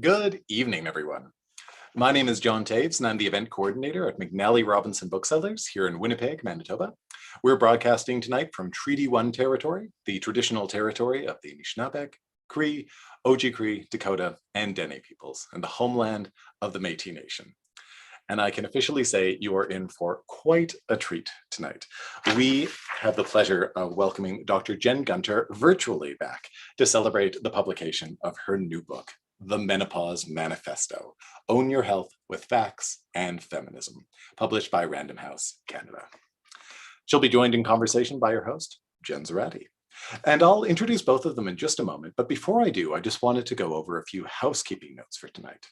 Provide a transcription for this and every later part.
Good evening, everyone. My name is John Taves, and I'm the event coordinator at McNally Robinson Booksellers here in Winnipeg, Manitoba. We're broadcasting tonight from Treaty 1 territory, the traditional territory of the Anishinaabe, Cree, Oji-Cree, Dakota, and Dene peoples, and the homeland of the Métis Nation. And I can officially say you are in for quite a treat tonight. We have the pleasure of welcoming Dr. Jen Gunter virtually back to celebrate the publication of her new book, The Menopause Manifesto, Own Your Health with Facts and Feminism, published by Random House Canada. She'll be joined in conversation by her host, Jen Zoratti. And I'll introduce both of them in just a moment, but before I do, I just wanted to go over a few housekeeping notes for tonight.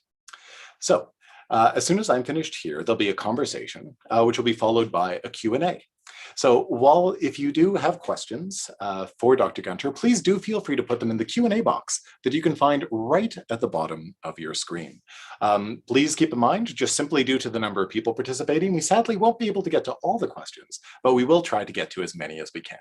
So, as soon as I'm finished here, there'll be a conversation, which will be followed by a Q&A. So if you do have questions for Dr. Gunter, please do feel free to put them in the Q&A box that you can find right at the bottom of your screen. Please keep in mind, just simply due to the number of people participating, we sadly won't be able to get to all the questions, but we will try to get to as many as we can.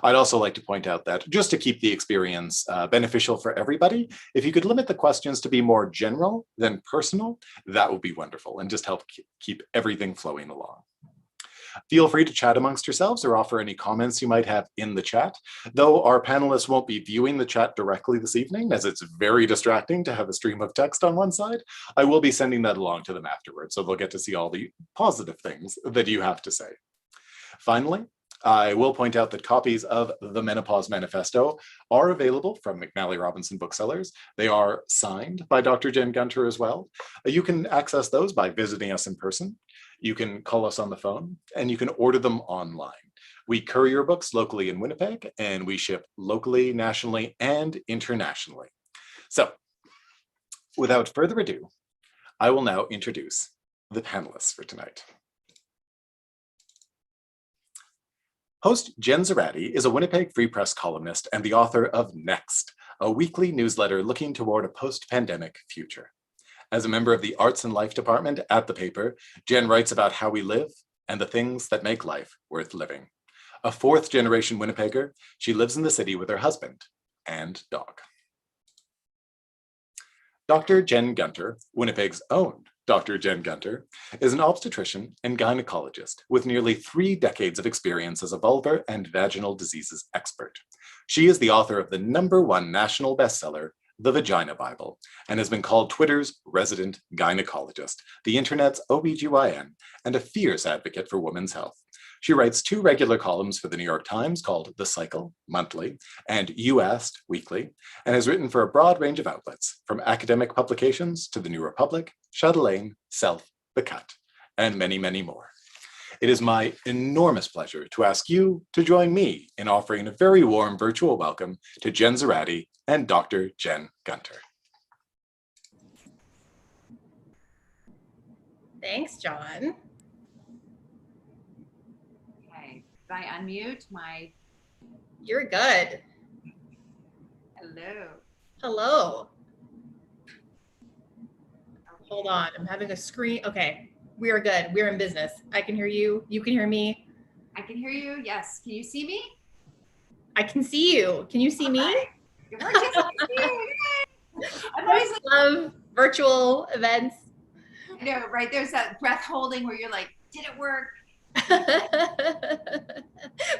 I'd also like to point out that just to keep the experience beneficial for everybody, if you could limit the questions to be more general than personal, that would be wonderful and just help keep everything flowing along. Feel free to chat amongst yourselves or offer any comments you might have in the chat, though our panelists won't be viewing the chat directly this evening, as it's very distracting to have a stream of text on one side. I will be sending that along to them afterwards, so they'll get to see all the positive things that you have to say. Finally, I will point out that copies of the Menopause Manifesto are available from McNally Robinson Booksellers. They are signed by Dr. Jen Gunter as well. You can access those by visiting us in person. You can call us on the phone, and you can order them online. We courier books locally in Winnipeg, and we ship locally, nationally, and internationally. So, without further ado, I will now introduce the panelists for tonight. Host Jen Zoratti is a Winnipeg Free Press columnist and the author of Next, a weekly newsletter looking toward a post-pandemic future. As a member of the Arts and Life department at the paper, Jen writes about how we live and the things that make life worth living. A fourth-generation Winnipegger, she lives in the city with her husband and dog. Dr. Jen Gunter, Winnipeg's own Dr. Jen Gunter, is an obstetrician and gynecologist with nearly 3 decades of experience as a vulvar and vaginal diseases expert. She is the author of the #1 national bestseller, The Vagina Bible, and has been called Twitter's resident gynecologist, the internet's OBGYN, and a fierce advocate for women's health. She writes 2 regular columns for the New York Times called The Cycle, monthly, and You Asked, weekly, and has written for a broad range of outlets, from academic publications to The New Republic, Chatelaine, Self, The Cut, and many, many more. It is my enormous pleasure to ask you to join me in offering a very warm virtual welcome to Jen Zoratti and Dr. Jen Gunter. Thanks, John. Okay, did I unmute my... You're good. Hello. Hello. Hold on, I'm having a screen. Okay, we are good. We're in business. I can hear you. You can hear me. I can hear you. Yes. Can you see me? I can see you. Can you see me? Good morning. Yes, I can see you. I always love virtual events. I know, right? There's that breath holding where you're like, did it work?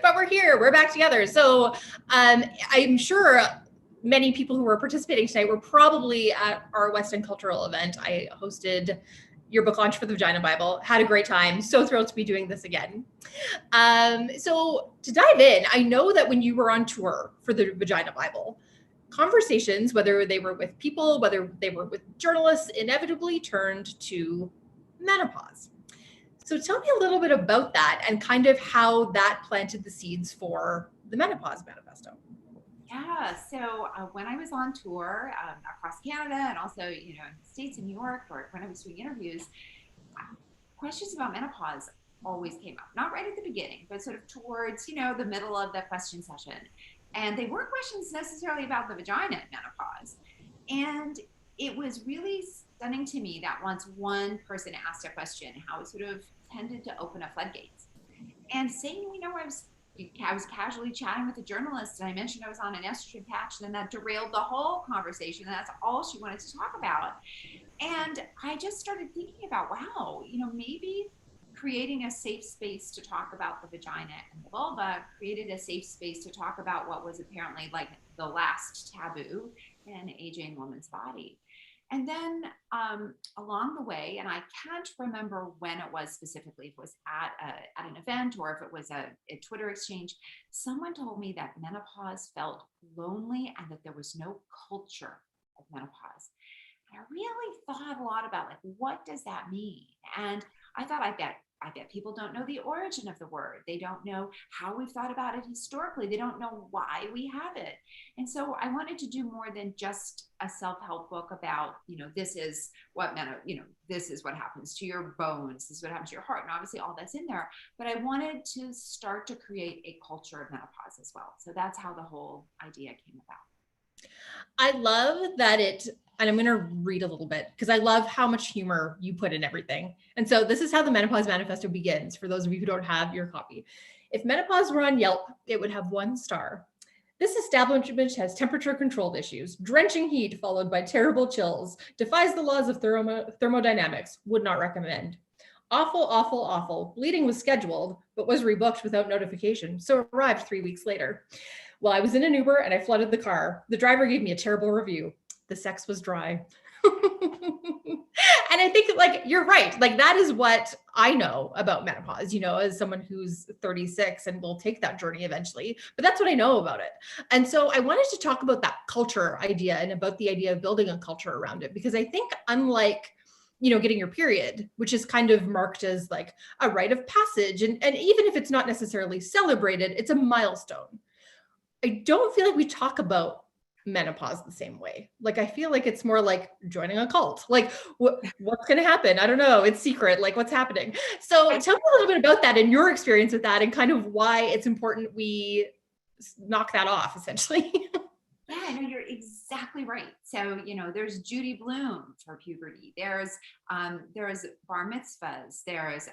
But we're here. We're back together. So I'm sure many people who were participating tonight were probably at our Weston Cultural event. I hosted your book launch for the Vagina Bible. Had a great time. So thrilled to be doing this again. So to dive in, I know that when you were on tour for the Vagina Bible, conversations, whether they were with people, whether they were with journalists, inevitably turned to menopause. So tell me a little bit about that and kind of how that planted the seeds for the Menopause Manifesto. Yeah, so when I was on tour across Canada and also, in the States and New York, or when I was doing interviews, questions about menopause always came up. Not right at the beginning, but sort of towards, the middle of the question session. And they weren't questions necessarily about the vagina and menopause. And it was really stunning to me that once one person asked a question, how it sort of tended to open up floodgates. And saying, I was I was casually chatting with a journalist and I mentioned I was on an estrogen patch, and then that derailed the whole conversation. And that's all she wanted to talk about. And I just started thinking about, wow, maybe creating a safe space to talk about the vagina and the vulva created a safe space to talk about what was apparently like the last taboo in an aging woman's body. And then along the way, and I can't remember when it was specifically, if it was at an event or if it was a Twitter exchange, someone told me that menopause felt lonely and that there was no culture of menopause. And I really thought a lot about, like, what does that mean? And I thought, I bet people don't know the origin of the word. They don't know how we've thought about it historically. They don't know why we have it. And so I wanted to do more than just a self-help book about, this is what this is what happens to your bones. This is what happens to your heart. And obviously all that's in there. But I wanted to start to create a culture of menopause as well. So that's how the whole idea came about. I love that and I'm going to read a little bit because I love how much humor you put in everything. And so this is how the Menopause Manifesto begins, for those of you who don't have your copy. If menopause were on Yelp, it would have 1 star. This establishment has temperature-controlled issues, drenching heat followed by terrible chills, defies the laws of thermodynamics, would not recommend. Awful, awful, awful. Bleeding was scheduled, but was rebooked without notification, so arrived 3 weeks later. Well, I was in an Uber and I flooded the car. The driver gave me a terrible review. The sex was dry. And I think, like, you're right. Like, that is what I know about menopause, as someone who's 36 and will take that journey eventually, but that's what I know about it. And so I wanted to talk about that culture idea and about the idea of building a culture around it, because I think unlike, getting your period, which is kind of marked as like a rite of passage. And even if it's not necessarily celebrated, it's a milestone. I don't feel like we talk about menopause the same way. Like, I feel like it's more like joining a cult. Like, what's going to happen? I don't know. It's secret. Like, what's happening? So tell me a little bit about that and your experience with that, and kind of why it's important we knock that off, essentially. Yeah, no, you're exactly right. So, there's Judy Bloom for puberty. There's bar mitzvahs. There's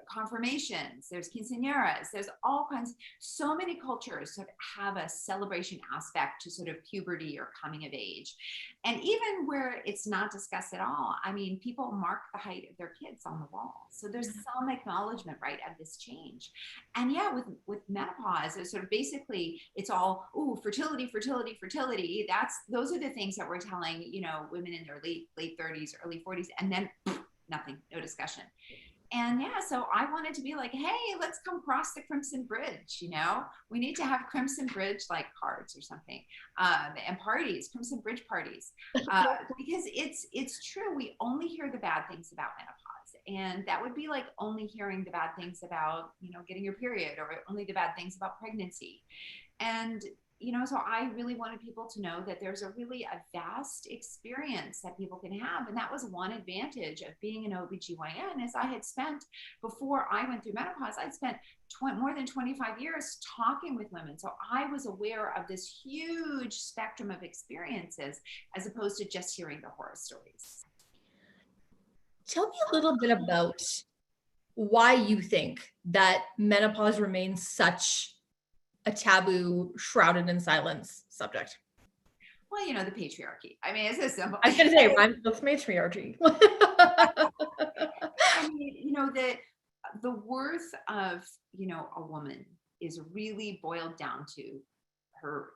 confirmations, there's quinceañeras, there's all kinds, so many cultures sort of have a celebration aspect to sort of puberty or coming of age. And even where it's not discussed at all, I mean, people mark the height of their kids on the wall. So there's some acknowledgement, right, of this change. And yeah, with menopause, it's sort of basically, it's all, fertility, fertility, fertility. Those are the things that we're telling, women in their late 30s, early 40s, and then nothing, no discussion. And yeah, so I wanted to be like, hey, let's come cross the Crimson Bridge. We need to have Crimson Bridge like cards or something, and parties, Crimson Bridge parties, because it's true. We only hear the bad things about menopause, and that would be like only hearing the bad things about getting your period, or only the bad things about pregnancy. And so I really wanted people to know that there's a vast experience that people can have. And that was one advantage of being an OBGYN, is I had spent, before I went through menopause, I'd spent more than 25 years talking with women. So I was aware of this huge spectrum of experiences, as opposed to just hearing the horror stories. Tell me a little bit about why you think that menopause remains such a taboo, shrouded in silence subject. Well, the patriarchy. I mean, it's as simple. I was going to say, what's matriarchy? I mean, the worth of, a woman is really boiled down to her,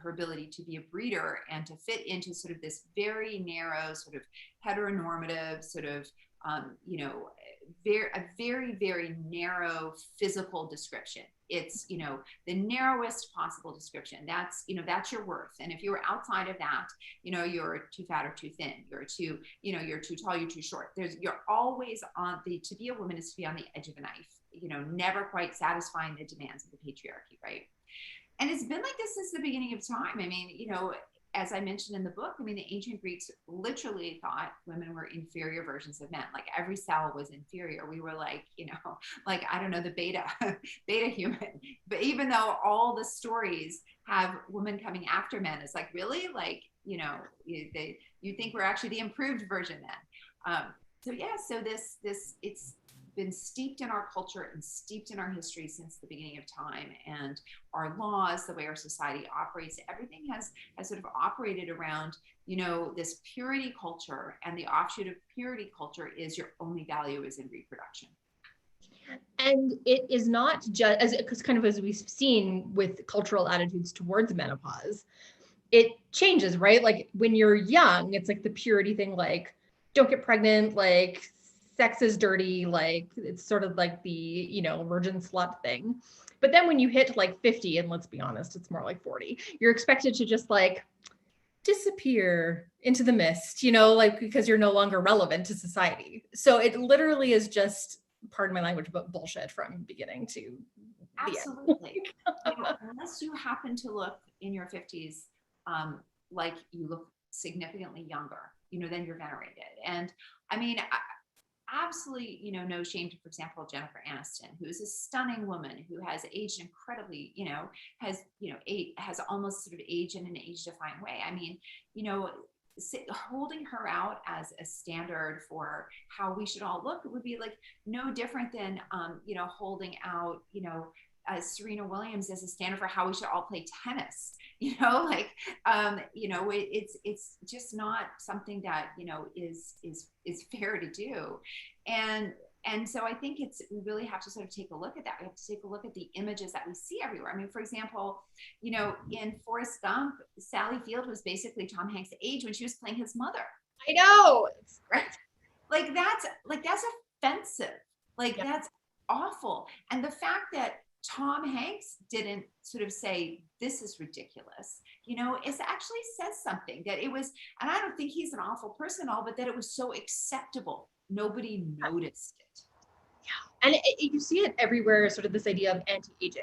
her ability to be a breeder and to fit into sort of this very narrow, sort of heteronormative, sort of, a very, very narrow physical description. It's, the narrowest possible description. That's your worth. And if you're outside of that, you're too fat or too thin, you're too tall, you're too short. You're always to be a woman is to be on the edge of a knife, never quite satisfying the demands of the patriarchy, right? And it's been like this since the beginning of time. I mean, as I mentioned in the book, I mean, the ancient Greeks literally thought women were inferior versions of men. Like, every cell was inferior. We were like, like, I don't know, the beta human. But even though all the stories have women coming after men, it's like, really? Like, you think we're actually the improved version then. So yeah, so this it's been steeped in our culture and steeped in our history since the beginning of time, and our laws, the way our society operates, everything has sort of operated around, you know, this purity culture, and the offshoot of purity culture is your only value is in reproduction. And it is not just because kind of as we've seen with cultural attitudes towards menopause, it changes, right? Like when you're young, it's like the purity thing, like don't get pregnant, like sex is dirty, like it's sort of like the, you know, virgin slut thing. But then when you hit like 50, and let's be honest, it's more like 40, you're expected to just like disappear into the mist, you know, like because you're no longer relevant to society. So it literally is just, pardon my language, but bullshit from beginning to the end. Absolutely. You know, unless you happen to look in your 50s like you look significantly younger, you know, then you're venerated. And I mean, absolutely, you know, no shame to, for example, Jennifer Aniston, who is a stunning woman who has aged incredibly, you know, has almost sort of aged in an age-defying way. I mean, you know, holding her out as a standard for how we should all look would be like no different than, you know, holding out, you know, Serena Williams as a standard for how we should all play tennis. You know, like, you know, it's just not something that, you know, is fair to do. And so I think we really have to sort of take a look at that. We have to take a look at the images that we see everywhere. I mean, for example, you know, in Forrest Gump, Sally Field was basically Tom Hanks' age when she was playing his mother. I know. Right? Like that's offensive. Like that's awful. And the fact that Tom Hanks didn't sort of say, this is ridiculous, you know, it actually says something that it was, and I don't think he's an awful person at all, but that it was so acceptable. Nobody noticed it. Yeah. And you see it everywhere, sort of this idea of anti-aging.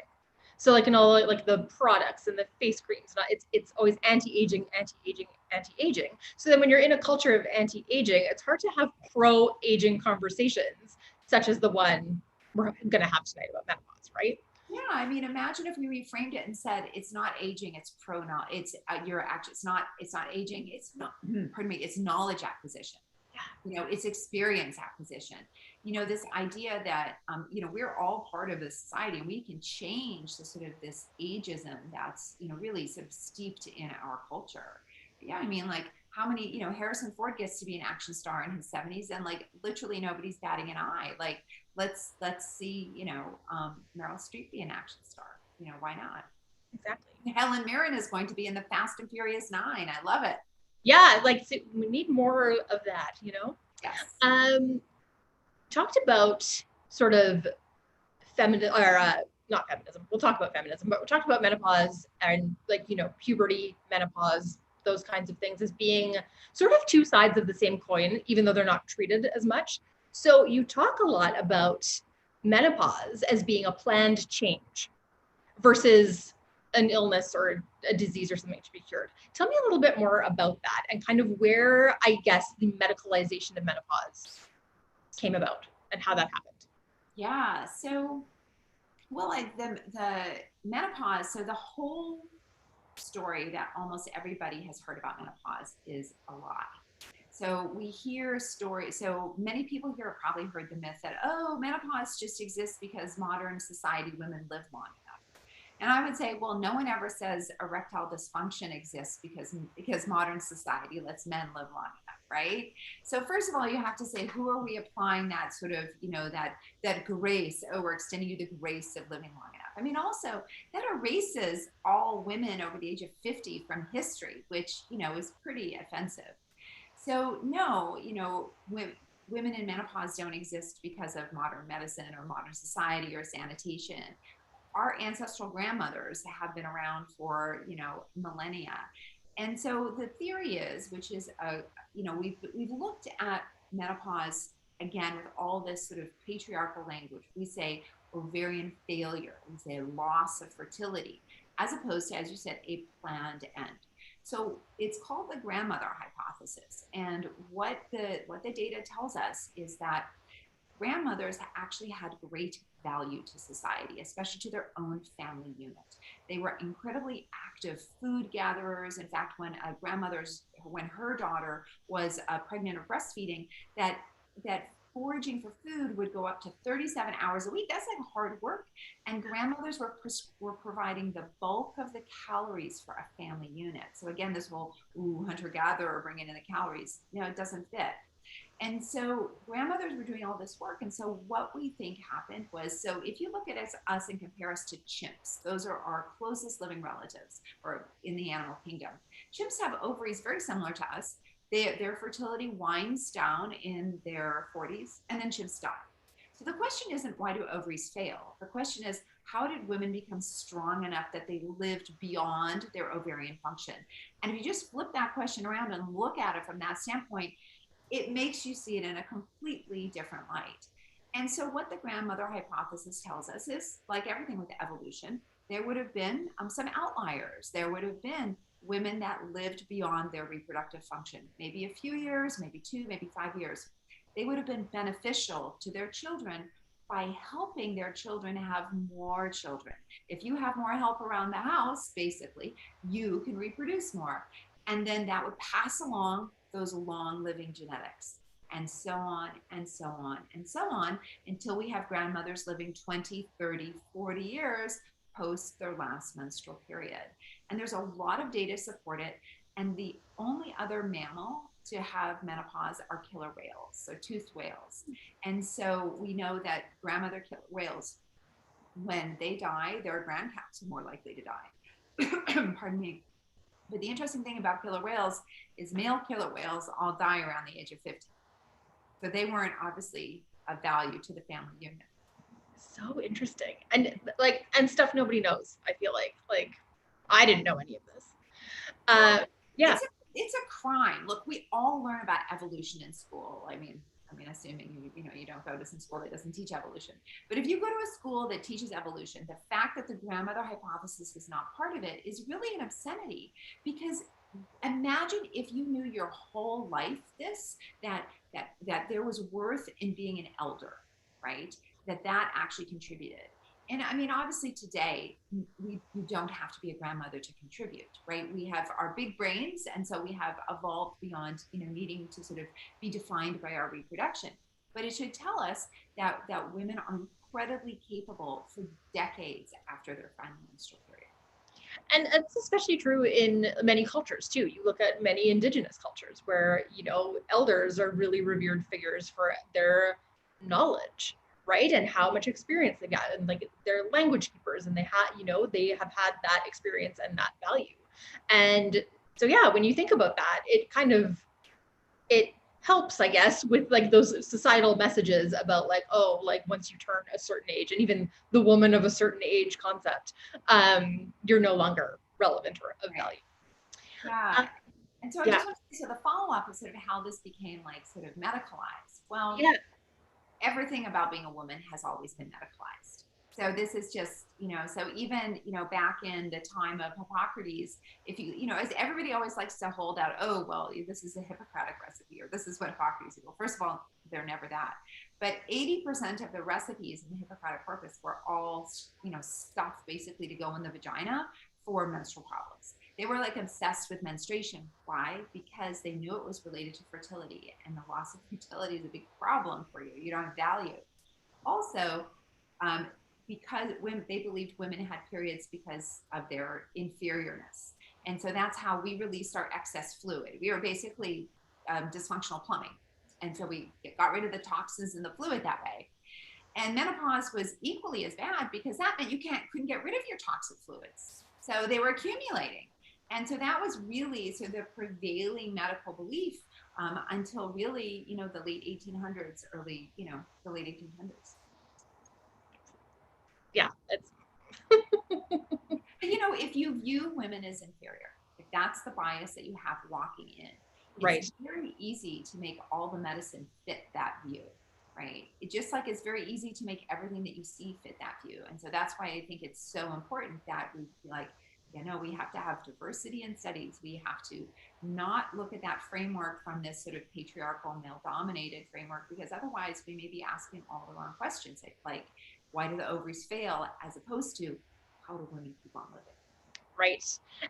So like in all like the products and the face creams, it's always anti-aging, anti-aging, anti-aging. So then when you're in a culture of anti-aging, it's hard to have pro-aging conversations, such as the one we're going to have tonight about menopause, right? Yeah, I mean, imagine if we reframed it and said, it's not aging, it's it's not aging, it's not, pardon me, it's knowledge acquisition. Yeah. You know, it's experience acquisition. You know, this idea that, you know, we're all part of a society and we can change the sort of this ageism that's, you know, really sort of steeped in our culture. Yeah, I mean, like how many, you know, Harrison Ford gets to be an action star in his 70s and like literally nobody's batting an eye. Like, let's see, you know, Meryl Streep be an action star. You know, why not? Exactly. Helen Mirren is going to be in the Fast and Furious 9. I love it. Yeah, like so we need more of that, you know? Yes. Talked about sort of not feminism. We'll talk about feminism, but we talked about menopause and like, you know, puberty, menopause, those kinds of things as being sort of two sides of the same coin, even though they're not treated as much. So you talk a lot about menopause as being a planned change versus an illness or a disease or something to be cured. Tell me a little bit more about that and kind of where, I guess, the medicalization of menopause came about and how that happened. Yeah. So, well, the menopause, so the whole story that almost everybody has heard about menopause is a lie. So we hear stories. So many people here have probably heard the myth that, oh, menopause just exists because modern society women live long enough. And I would say, well, no one ever says erectile dysfunction exists because modern society lets men live long enough, right? So first of all, you have to say, who are we applying that sort of, you know, that grace, oh, we're extending you the grace of living long enough. I mean, also that erases all women over the age of 50 from history, which, you know, is pretty offensive. So no, you know, women in menopause don't exist because of modern medicine or modern society or sanitation. Our ancestral grandmothers have been around for, you know, millennia. And so the theory is, which is, you know, we've looked at menopause again with all this sort of patriarchal language. We say ovarian failure, we say loss of fertility, as opposed to, as you said, a planned end. So it's called the grandmother hypothesis. And what the data tells us is that grandmothers actually had great value to society, especially to their own family unit. They were incredibly active food gatherers. In fact, when her daughter was pregnant or breastfeeding, that foraging for food would go up to 37 hours a week. That's like hard work. And grandmothers were providing the bulk of the calories for a family unit. So again, this whole hunter-gatherer bringing in the calories, it doesn't fit. And so grandmothers were doing all this work. And so what we think happened was, so if you look at us and compare us to chimps, those are our closest living relatives, or in the animal kingdom. Chimps have ovaries very similar to us. Their fertility winds down in their 40s, and then chimps die. So the question isn't why do ovaries fail? The question is, how did women become strong enough that they lived beyond their ovarian function? And if you just flip that question around and look at it from that standpoint, it makes you see it in a completely different light. And so what the grandmother hypothesis tells us is, like everything with evolution, there would have been some outliers. There would have been women that lived beyond their reproductive function, maybe a few years, maybe 2, maybe 5 years. They would have been beneficial to their children by helping their children have more children. If you have more help around the house, basically, you can reproduce more. And then that would pass along those long living genetics, and so on and so on and so on, until we have grandmothers living 20, 30, 40 years post their last menstrual period. And there's a lot of data to support it. And the only other mammal to have menopause are killer whales, so toothed whales. And so we know that grandmother killer whales, when they die, their grandcalves are more likely to die. Pardon me. But the interesting thing about killer whales is male killer whales all die around the age of 50. So they weren't obviously of value to the family unit. So interesting. And stuff nobody knows, I feel like I didn't know any of this. Yeah. It's a crime. Look, we all learn about evolution in school. I mean, assuming you don't go to some school that doesn't teach evolution. But if you go to a school that teaches evolution, the fact that the grandmother hypothesis is not part of it is really an obscenity. Because imagine if you knew your whole life that there was worth in being an elder, right? That actually contributed. And I mean, obviously today, you don't have to be a grandmother to contribute, right? We have our big brains, and so we have evolved beyond, needing to sort of be defined by our reproduction. But it should tell us that women are incredibly capable for decades after their final menstrual period. And it's especially true in many cultures too. You look at many indigenous cultures where, elders are really revered figures for their knowledge, right? And how much experience they got, and like they're language keepers, and they have had that experience and that value. And so, yeah, when you think about that, it helps, I guess, with like those societal messages about like, oh, like once you turn a certain age, and even the woman of a certain age concept, you're no longer relevant or of value. Yeah. And so I just want to say, so the follow-up is sort of how this became like sort of medicalized. Well, yeah. Everything about being a woman has always been medicalized. So this is just, so even, back in the time of Hippocrates, if as everybody always likes to hold out, oh, well, this is a Hippocratic recipe, or this is what Hippocrates did. Well, first of all, they're never that. But 80% of the recipes in the Hippocratic corpus were all, stuff basically to go in the vagina for menstrual problems. They were like obsessed with menstruation. Why? Because they knew it was related to fertility, and the loss of fertility is a big problem for you. You don't have value. Also, because they believed women had periods because of their inferiorness. And so that's how we released our excess fluid. We were basically dysfunctional plumbing. And so we got rid of the toxins in the fluid that way. And menopause was equally as bad, because that meant you couldn't get rid of your toxic fluids. So they were accumulating. And so that was really the prevailing medical belief until really, the late 1800s, the late 1800s. Yeah, it's. If you view women as inferior, if that's the bias that you have walking in, it's very easy to make all the medicine fit that view, right? It just like it's very easy to make everything that you see fit that view. And so that's why I think it's so important that we we have to have diversity in studies. We have to not look at that framework from this sort of patriarchal, male-dominated framework, because otherwise we may be asking all the wrong questions, like why do the ovaries fail, as opposed to how do women keep on living? Right.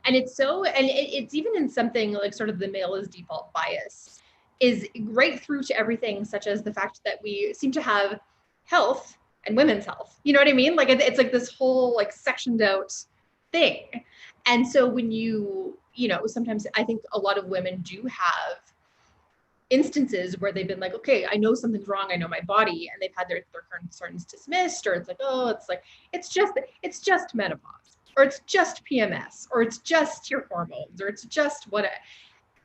And it's even in something like sort of the male is default bias. is right through to everything, such as the fact that we seem to have health and women's health. You know what I mean? Like it's like this whole like sectioned out thing. And so when you know, sometimes I think a lot of women do have instances where they've been like, okay, I know something's wrong, I know my body, and they've had their concerns dismissed, or it's like, oh, it's just menopause, or it's just PMS, or it's just your hormones, or it's just what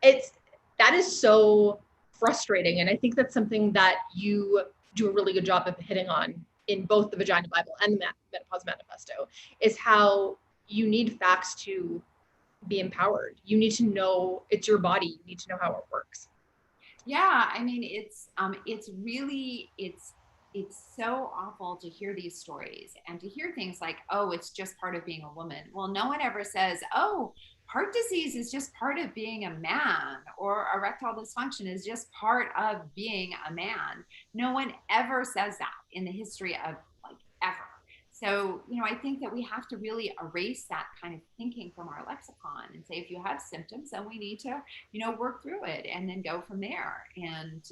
that is so frustrating. And I think that's something that you do a really good job of hitting on in both the Vagina Bible and the Menopause Manifesto, is how you need facts to be empowered. You need to know it's your body. You need to know how it works. Yeah, I mean, it's so awful to hear these stories and to hear things like, oh, it's just part of being a woman. Well, no one ever says, oh, heart disease is just part of being a man, or erectile dysfunction is just part of being a man. No one ever says that in the history of like ever. So, I think that we have to really erase that kind of thinking from our lexicon and say, if you have symptoms, then we need to, work through it and then go from there. And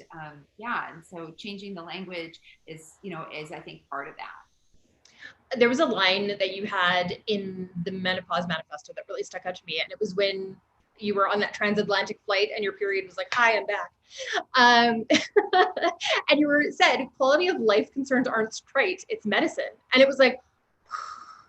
and so changing the language is I think part of that. There was a line that you had in the Menopause Manifesto that really stuck out to me. And it was when you were on that transatlantic flight and your period was like, hi, I'm back. And you said, quality of life concerns aren't trite, it's medicine. And it was like,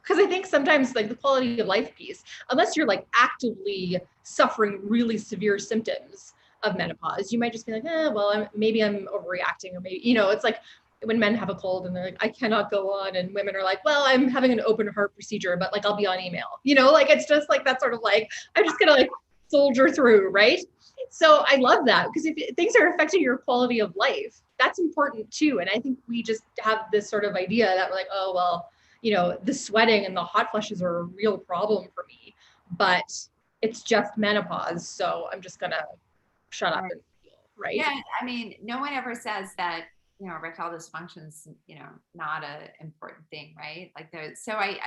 because I think sometimes like the quality of life piece, unless you're like actively suffering really severe symptoms of menopause, you might just be like, well, maybe I'm overreacting, or maybe, it's like when men have a cold and they're like, I cannot go on. And women are like, well, I'm having an open heart procedure, but like, I'll be on email, like, it's just like that sort of like, I'm just gonna like soldier through, right? So I love that, because if things are affecting your quality of life, that's important too. And I think we just have this sort of idea that we're like, oh, well, the sweating and the hot flushes are a real problem for me, but it's just menopause. So I'm just gonna shut up and feel, right? Yeah, I mean, no one ever says that, erectile dysfunction's, not a important thing, right? Like so I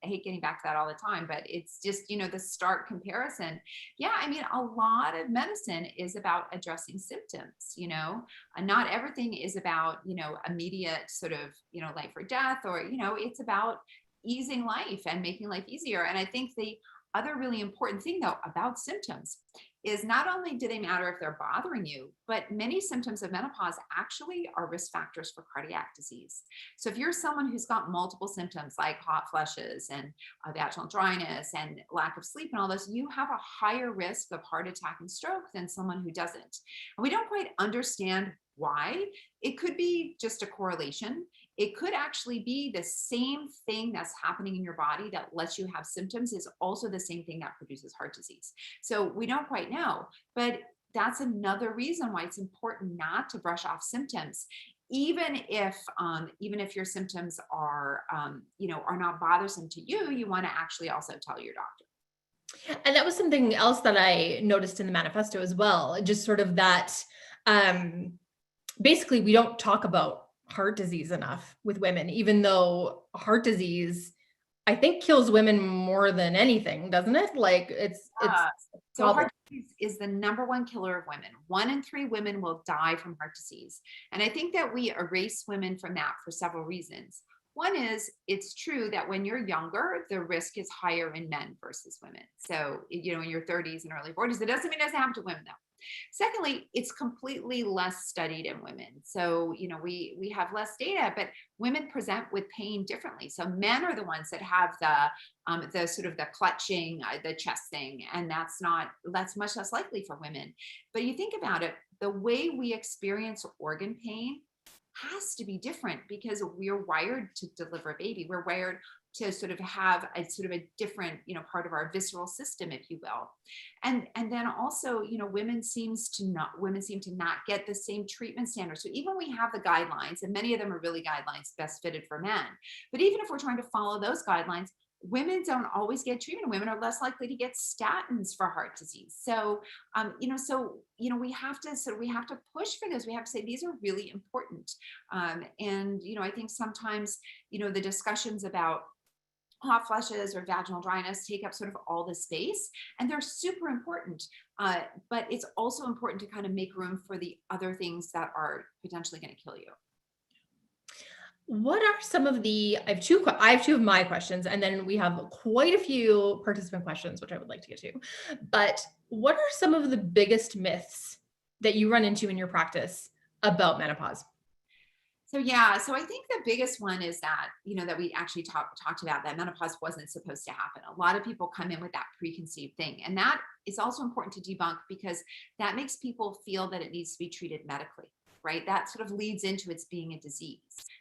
hate getting back to that all the time, but it's just, the stark comparison. Yeah, I mean, a lot of medicine is about addressing symptoms, and not everything is about, immediate sort of, life or death, or, it's about easing life and making life easier. And I think the other really important thing though about symptoms is not only do they matter if they're bothering you, but many symptoms of menopause actually are risk factors for cardiac disease. So if you're someone who's got multiple symptoms like hot flushes and vaginal dryness and lack of sleep and all this, you have a higher risk of heart attack and stroke than someone who doesn't. And we don't quite understand why. It could be just a correlation. It could actually be the same thing that's happening in your body that lets you have symptoms is also the same thing that produces heart disease. So we don't quite know, but that's another reason why it's important not to brush off symptoms, even if your symptoms are not bothersome to you. You want to actually also tell your doctor. And that was something else that I noticed in the manifesto as well. Just sort of that, basically, we don't talk about heart disease enough with women, even though heart disease, I think, kills women more than anything, doesn't it? Like so heart disease is the number one killer of women. 1 in 3 women will die from heart disease. And I think that we erase women from that for several reasons. One is, it's true that when you're younger, the risk is higher in men versus women. So, in your 30s and early 40s, it doesn't mean it doesn't happen to women though. Secondly, it's completely less studied in women. So, we have less data, but women present with pain differently. So men are the ones that have the sort of the clutching, the chest thing, and that's much less likely for women. But you think about it, the way we experience organ pain has to be different because we're wired to deliver a baby. We're wired to sort of have a sort of a different, part of our visceral system, if you will. And then also, women seem to not get the same treatment standards. So even we have the guidelines, and many of them are really guidelines best fitted for men. But even if we're trying to follow those guidelines, women don't always get treatment. Women are less likely to get statins for heart disease. So, we have to push for this. We have to say these are really important. I think sometimes, the discussions about hot flushes or vaginal dryness take up sort of all the space, and they're super important. But it's also important to kind of make room for the other things that are potentially going to kill you. What are some of the, I have two of my questions, and then we have quite a few participant questions, which I would like to get to. But what are some of the biggest myths that you run into in your practice about menopause? So I think the biggest one is that, that we actually talked about, that menopause wasn't supposed to happen. A lot of people come in with that preconceived thing. And that is also important to debunk, because that makes people feel that it needs to be treated medically, right? That sort of leads into its being a disease.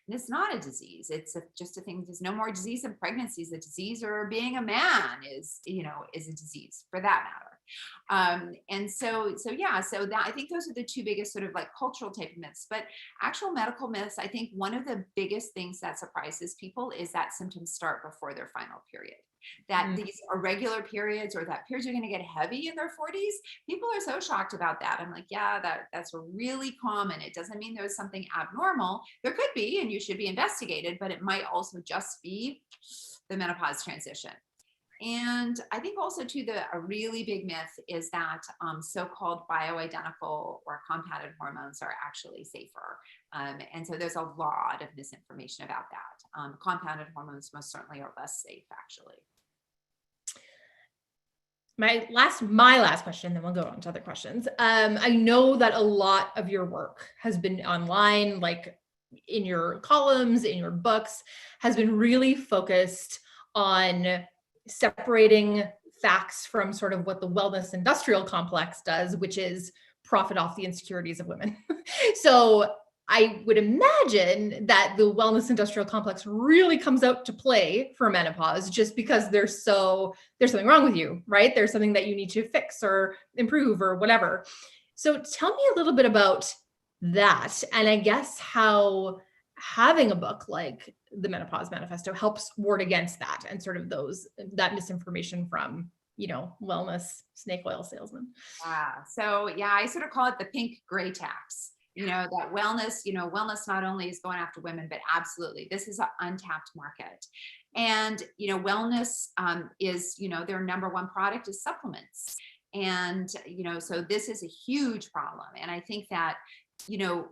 And it's not a disease. It's just a thing. There's no more disease than pregnancy is a disease, or being a man is a disease, for that matter. And so that, I think those are the two biggest sort of like cultural type of myths. But actual medical myths, I think one of the biggest things that surprises people is that symptoms start before their final period. That these irregular periods, or that periods are going to get heavy in their 40s. People are so shocked about that. I'm like, yeah, that's really common. It doesn't mean there's something abnormal. There could be, and you should be investigated, but it might also just be the menopause transition. And I think also too, a really big myth is that so-called bioidentical or compounded hormones are actually safer. And so there's a lot of misinformation about that. Compounded hormones most certainly are less safe, actually. My last question, then we'll go on to other questions. I know that a lot of your work has been online, like in your columns, in your books, has been really focused on separating facts from sort of what the wellness industrial complex does, which is profit off the insecurities of women. So I would imagine that the wellness industrial complex really comes out to play for menopause, just because there's something wrong with you, right? There's something that you need to fix or improve or whatever. So tell me a little bit about that. And I guess how having a book like the Menopause Manifesto helps ward against that, and sort of that misinformation from, wellness snake oil salesmen. So I sort of call it the pink gray tax. That wellness not only is going after women, but absolutely, this is an untapped market. And, wellness is, their number one product is supplements. And, so this is a huge problem. And I think that,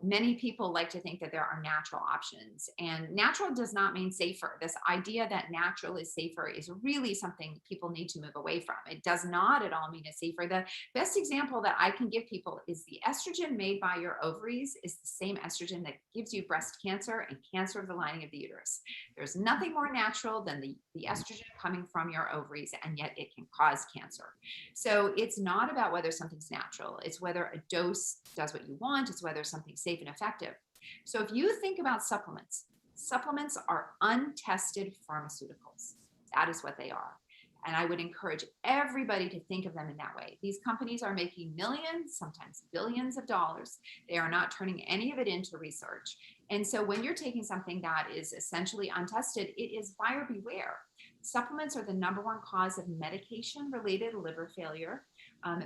many people like to think that there are natural options, and natural does not mean safer. This idea that natural is safer is really something people need to move away from. It does not at all mean it's safer. The best example that I can give people is the estrogen made by your ovaries is the same estrogen that gives you breast cancer and cancer of the lining of the uterus. There's nothing more natural than the estrogen coming from your ovaries, and yet it can cause cancer. So it's not about whether something's natural. It's whether a dose does what you want. It's whether something safe and effective. So if you think about supplements are untested pharmaceuticals. That is what they are. And I would encourage everybody to think of them in that way. These companies are making millions, sometimes billions of dollars. They are not turning any of it into research. And so when you're taking something that is essentially untested, it is buyer beware. Supplements are the number one cause of medication-related liver failure.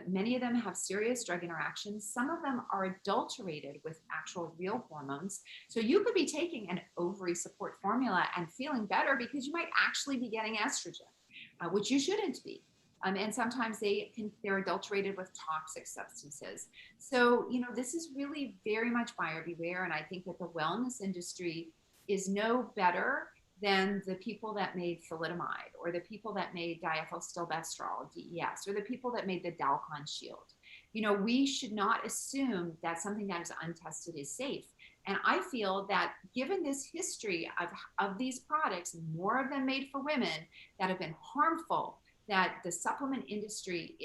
Many of them have serious drug interactions. Some of them are adulterated with actual real hormones. So you could be taking an ovary support formula and feeling better because you might actually be getting estrogen, which you shouldn't be. And sometimes they're adulterated with toxic substances. So, this is really very much buyer beware. And I think that the wellness industry is no better than the people that made thalidomide, or the people that made diethylstilbestrol, DES, or the people that made the Dalcon Shield. We should not assume that something that is untested is safe. And I feel that given this history of these products, more of them made for women, that have been harmful, that the supplement industry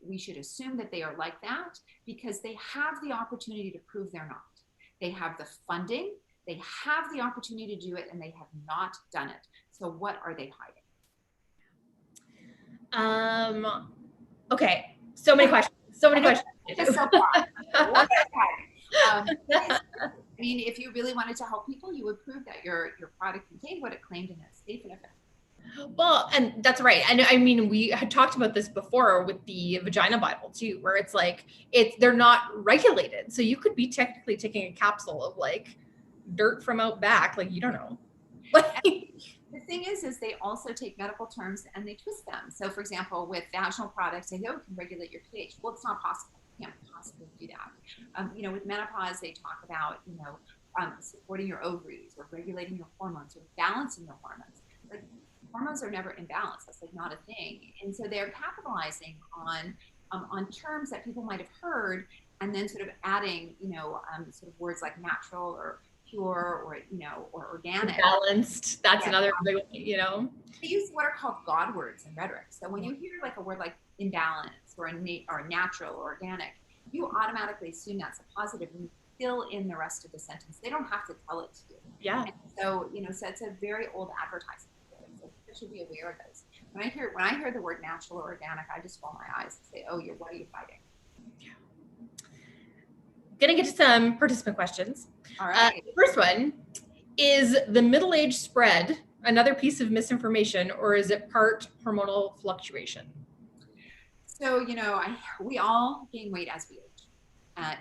we should assume that they are like that, because they have the opportunity to prove they're not. They have the funding, they have the opportunity to do it, and they have not done it. So what are they hiding? Okay. So many questions. I mean, if you really wanted to help people, you would prove that your product contained what it claimed and it's safe and effective. Well, and that's right. And I mean, we had talked about this before with the Vagina Bible too, where it's like, they're not regulated. So you could be technically taking a capsule of like dirt from out back, like, you don't know. The thing is they also take medical terms and they twist them. So for example, with vaginal products, they know it can regulate your pH. Well, it's not possible. You can't possibly do that. With menopause, they talk about, supporting your ovaries or regulating your hormones or balancing your hormones. Like, hormones are never in balance. That's like not a thing. And so they're capitalizing on terms that people might have heard, and then sort of adding, sort of words like natural or pure or organic. Balanced. That's another big, They use what are called God words in rhetoric. So when you hear like a word like imbalance or natural or organic, you automatically assume that's a positive and you fill in the rest of the sentence. They don't have to tell it to you. Yeah. And so, so it's a very old advertising. So you should be aware of those. When I hear the word natural or organic, I just roll my eyes and say, oh, what are you fighting? Gonna get to some participant questions. All right. The first one, is the middle-age spread another piece of misinformation, or is it part hormonal fluctuation? So, we all gain weight as we age.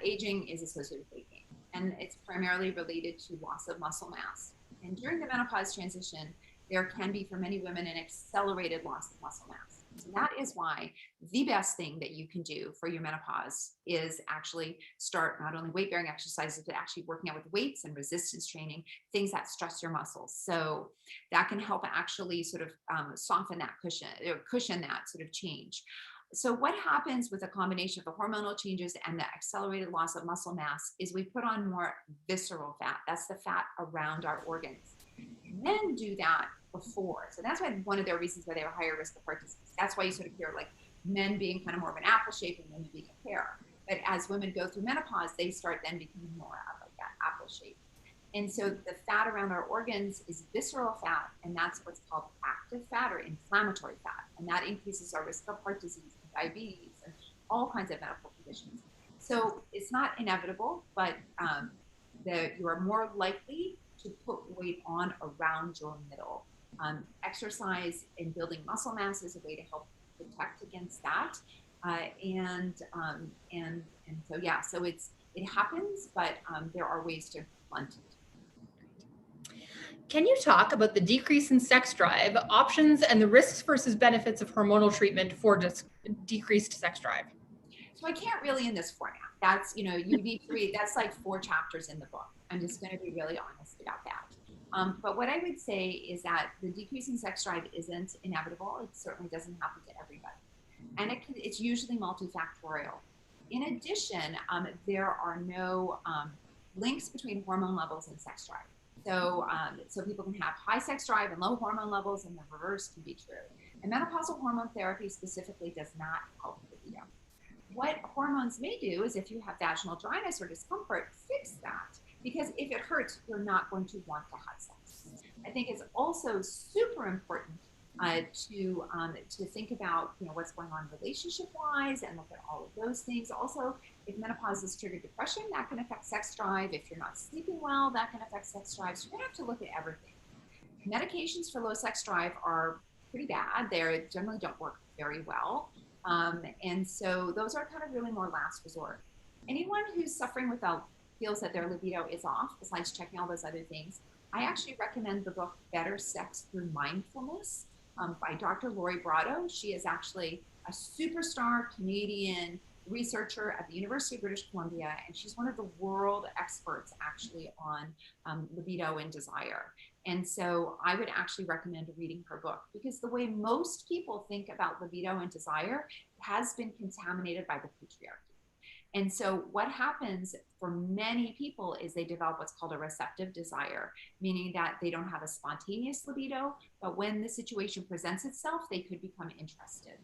Aging is associated with weight gain, and it's primarily related to loss of muscle mass. And during the menopause transition, there can be, for many women, an accelerated loss of muscle mass. So that is why the best thing that you can do for your menopause is actually start not only weight-bearing exercises, but actually working out with weights and resistance training, things that stress your muscles. So that can help actually sort of soften that cushion that sort of change. So what happens with a combination of the hormonal changes and the accelerated loss of muscle mass is we put on more visceral fat. That's the fat around our organs. Men do that before. So that's one of their reasons why they have a higher risk of heart disease. That's why you sort of hear like men being kind of more of an apple shape and women being a pear. But as women go through menopause, they start then becoming more of like that apple shape. And so the fat around our organs is visceral fat, and that's what's called active fat or inflammatory fat. And that increases our risk of heart disease and diabetes and all kinds of medical conditions. So it's not inevitable, but you are more likely to put weight on around your middle. Exercise and building muscle mass is a way to help protect against that. So it happens, but there are ways to blunt it. Can you talk about the decrease in sex drive, options, and the risks versus benefits of hormonal treatment for decreased sex drive? So I can't really in this format. That's, you need to read, that's like 4 chapters in the book. I'm just going to be really honest about that. But what I would say is that the decrease in sex drive isn't inevitable. It certainly doesn't happen to everybody. And it's usually multifactorial. In addition, there are no links between hormone levels and sex drive. So people can have high sex drive and low hormone levels, and the reverse can be true. And menopausal hormone therapy specifically does not help libido. What hormones may do is if you have vaginal dryness or discomfort, fix that. Because if it hurts, you're not going to want to have sex. I think it's also super important to think about what's going on relationship-wise and look at all of those things. Also, if menopause has triggered depression, that can affect sex drive. If you're not sleeping well, that can affect sex drive. So you're gonna have to look at everything. Medications for low sex drive are pretty bad. They generally don't work very well. And so those are kind of really more last resort. Anyone who's suffering feels that their libido is off, besides checking all those other things, I actually recommend the book Better Sex Through Mindfulness by Dr. Lori Brotto. She is actually a superstar Canadian researcher at the University of British Columbia, and she's one of the world experts actually on libido and desire. And so I would actually recommend reading her book, because the way most people think about libido and desire has been contaminated by the patriarchy. And so what happens for many people is they develop what's called a receptive desire, meaning that they don't have a spontaneous libido, but when the situation presents itself, they could become interested.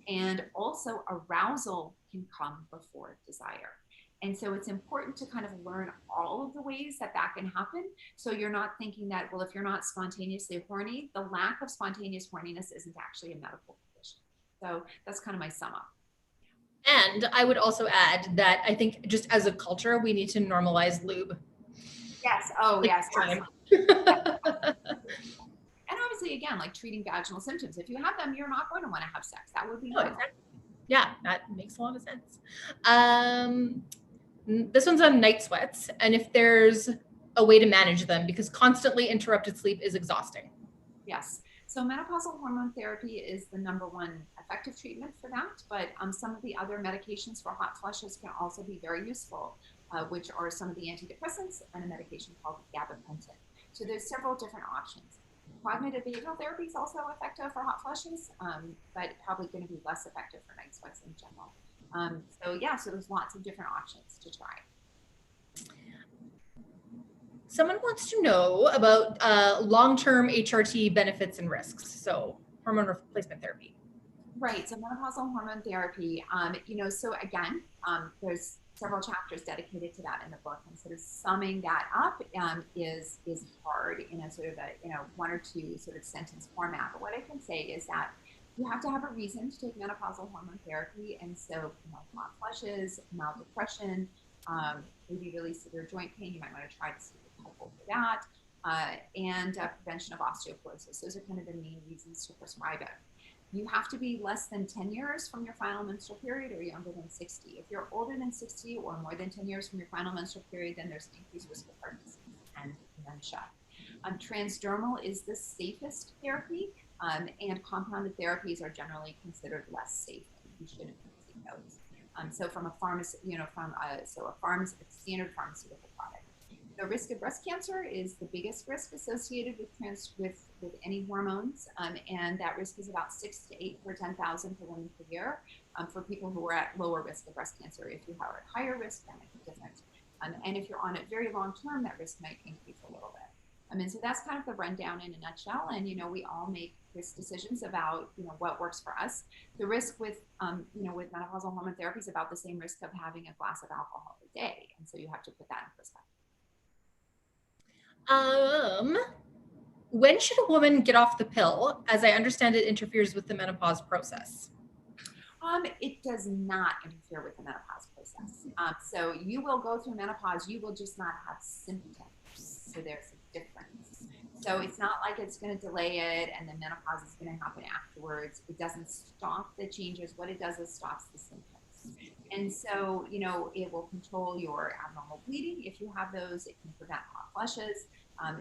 And also arousal can come before desire. And so it's important to kind of learn all of the ways that can happen. So you're not thinking that, well, if you're not spontaneously horny, the lack of spontaneous horniness isn't actually a medical condition. So that's kind of my sum up. And I would also add that I think just as a culture, we need to normalize lube. Yes. Oh, yes. Time. And obviously, again, like treating vaginal symptoms. If you have them, you're not going to want to have sex. That would be exactly. Yeah, that makes a lot of sense. This one's on night sweats, and if there's a way to manage them, because constantly interrupted sleep is exhausting. Yes. So menopausal hormone therapy is the #1 effective treatment for that, but some of the other medications for hot flushes can also be very useful, which are some of the antidepressants and a medication called gabapentin. So there's several different options. Cognitive behavioral therapy is also effective for hot flushes, but probably going to be less effective for night sweats in general. So there's lots of different options to try. Someone wants to know about long-term HRT benefits and risks. So hormone replacement therapy. Right. So menopausal hormone therapy, so again, there's several chapters dedicated to that in the book, and sort of summing that up is hard in a sort of one or two sort of sentence format. But what I can say is that you have to have a reason to take menopausal hormone therapy, and so hot flushes, mild depression, maybe really severe joint pain, you might want to try to see what's helpful for that, and prevention of osteoporosis. Those are kind of the main reasons to prescribe it. You have to be less than 10 years from your final menstrual period or younger than 60. If you're older than 60 or more than 10 years from your final menstrual period, then there's an increased risk of Parkinson's and dementia. Transdermal is the safest therapy, and compounded therapies are generally considered less safe. You shouldn't take those. So from a pharmacy, a standard pharmaceutical product. The risk of breast cancer is the biggest risk associated with any hormones, and that risk is about 6 to 8 per 10,000 per woman per year. For people who are at lower risk of breast cancer, if you are at higher risk, that might be different. And if you're on it very long term, that risk might increase a little bit. So that's kind of the rundown in a nutshell. And we all make risk decisions about what works for us. The risk with with menopausal hormone therapy is about the same risk of having a glass of alcohol a day, and so you have to put that in perspective. When should a woman get off the pill? As I understand, it interferes with the menopause process. It does not interfere with the menopause process. So you will go through menopause, you will just not have symptoms. So there's a difference. So it's not like it's going to delay it and then menopause is going to happen afterwards. It doesn't stop the changes. What it does is stops the symptoms. And so, it will control your abnormal bleeding. If you have those, it can prevent hot flushes.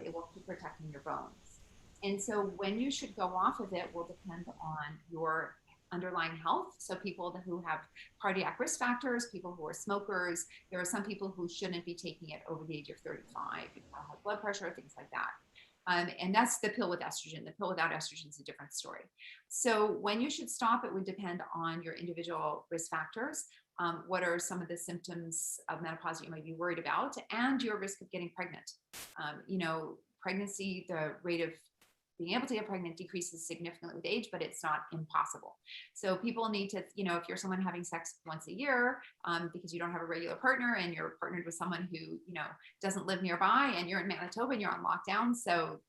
It will keep protecting your bones. And so when you should go off of it will depend on your underlying health. So people who have cardiac risk factors, people who are smokers, there are some people who shouldn't be taking it over the age of 35, people who have blood pressure, things like that. And that's the pill with estrogen. The pill without estrogen is a different story. So when you should stop, it would depend on your individual risk factors. What are some of the symptoms of menopause that you might be worried about, and your risk of getting pregnant. Pregnancy, the rate of being able to get pregnant decreases significantly with age, but it's not impossible. So people need to, if you're someone having sex once a year because you don't have a regular partner and you're partnered with someone who, doesn't live nearby and you're in Manitoba and you're on lockdown. So,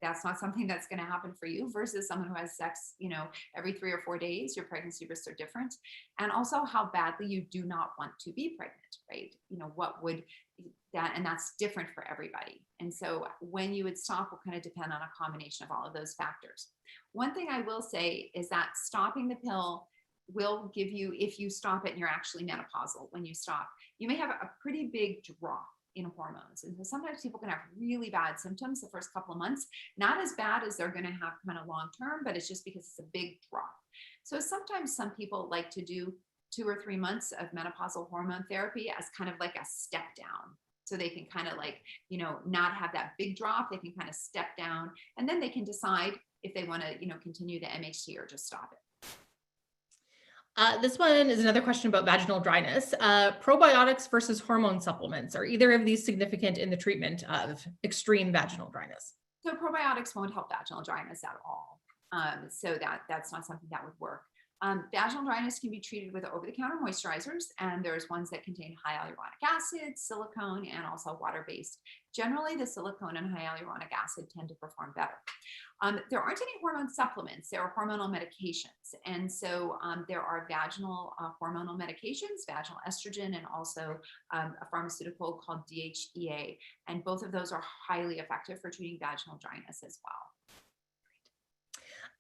that's not something that's going to happen for you versus someone who has sex, every 3 or 4 days. Your pregnancy risks are different. And also how badly you do not want to be pregnant, right? What would that, and that's different for everybody. And so when you would stop will kind of depend on a combination of all of those factors. One thing I will say is that stopping the pill will give you, if you stop it and you're actually menopausal, when you stop, you may have a pretty big drop in hormones. And so sometimes people can have really bad symptoms the first couple of months, not as bad as they're going to have kind of long term, but it's just because it's a big drop. So sometimes some people like to do 2 or 3 months of menopausal hormone therapy as kind of like a step down. So they can kind of not have that big drop. They can kind of step down, and then they can decide if they want to, continue the MHT or just stop it. This one is another question about vaginal dryness. Probiotics versus hormone supplements. Are either of these significant in the treatment of extreme vaginal dryness? So probiotics won't help vaginal dryness at all. So that's not something that would work. Vaginal dryness can be treated with over-the-counter moisturizers, and there's ones that contain high hyaluronic acid, silicone, and also water-based. Generally, the silicone and hyaluronic acid tend to perform better. There aren't any hormone supplements. There are hormonal medications. And so there are vaginal hormonal medications, vaginal estrogen, and also a pharmaceutical called DHEA. And both of those are highly effective for treating vaginal dryness as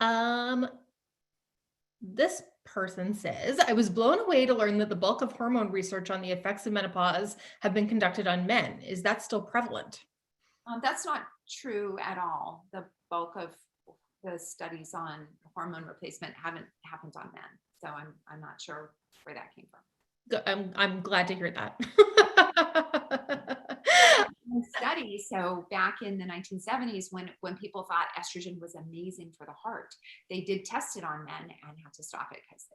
well. This person says, I was blown away to learn that the bulk of hormone research on the effects of menopause have been conducted on men. Is that still prevalent? That's not true at all. The bulk of the studies on hormone replacement haven't happened on men. So I'm not sure where that came from. I'm glad to hear that. Studies. So back in the 1970s, when people thought estrogen was amazing for the heart, they did test it on men and had to stop it because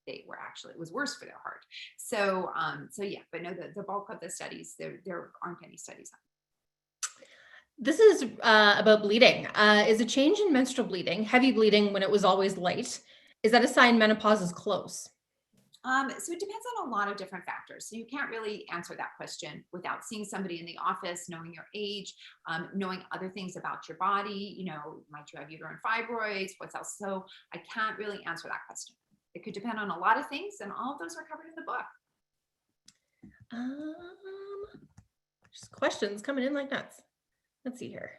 they were actually, it was worse for their heart. So yeah, but no, the bulk of the studies, there aren't any studies on it. This is about bleeding. Is a change in menstrual bleeding, heavy bleeding when it was always light, is that a sign menopause is close? So it depends on a lot of different factors. So you can't really answer that question without seeing somebody in the office, knowing your age, knowing other things about your body. You know, might you have uterine fibroids? What's else? So I can't really answer that question. It could depend on a lot of things, and all of those are covered in the book. Just questions coming in like nuts. Let's see here.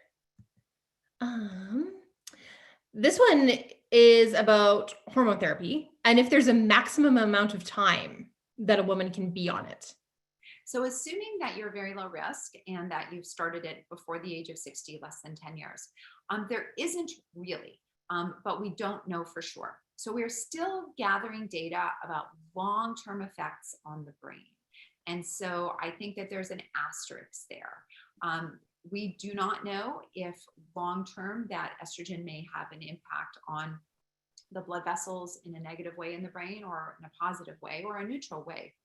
This one is about hormone therapy and if there's a maximum amount of time that a woman can be on it. So assuming that you're very low risk and that you've started it before the age of 60, less than 10 years, there isn't really, but we don't know for sure. So we're still gathering data about long-term effects on the brain. And so I think that there's an asterisk there. We do not know if long-term that estrogen may have an impact on the blood vessels in a negative way in the brain or in a positive way or a neutral way.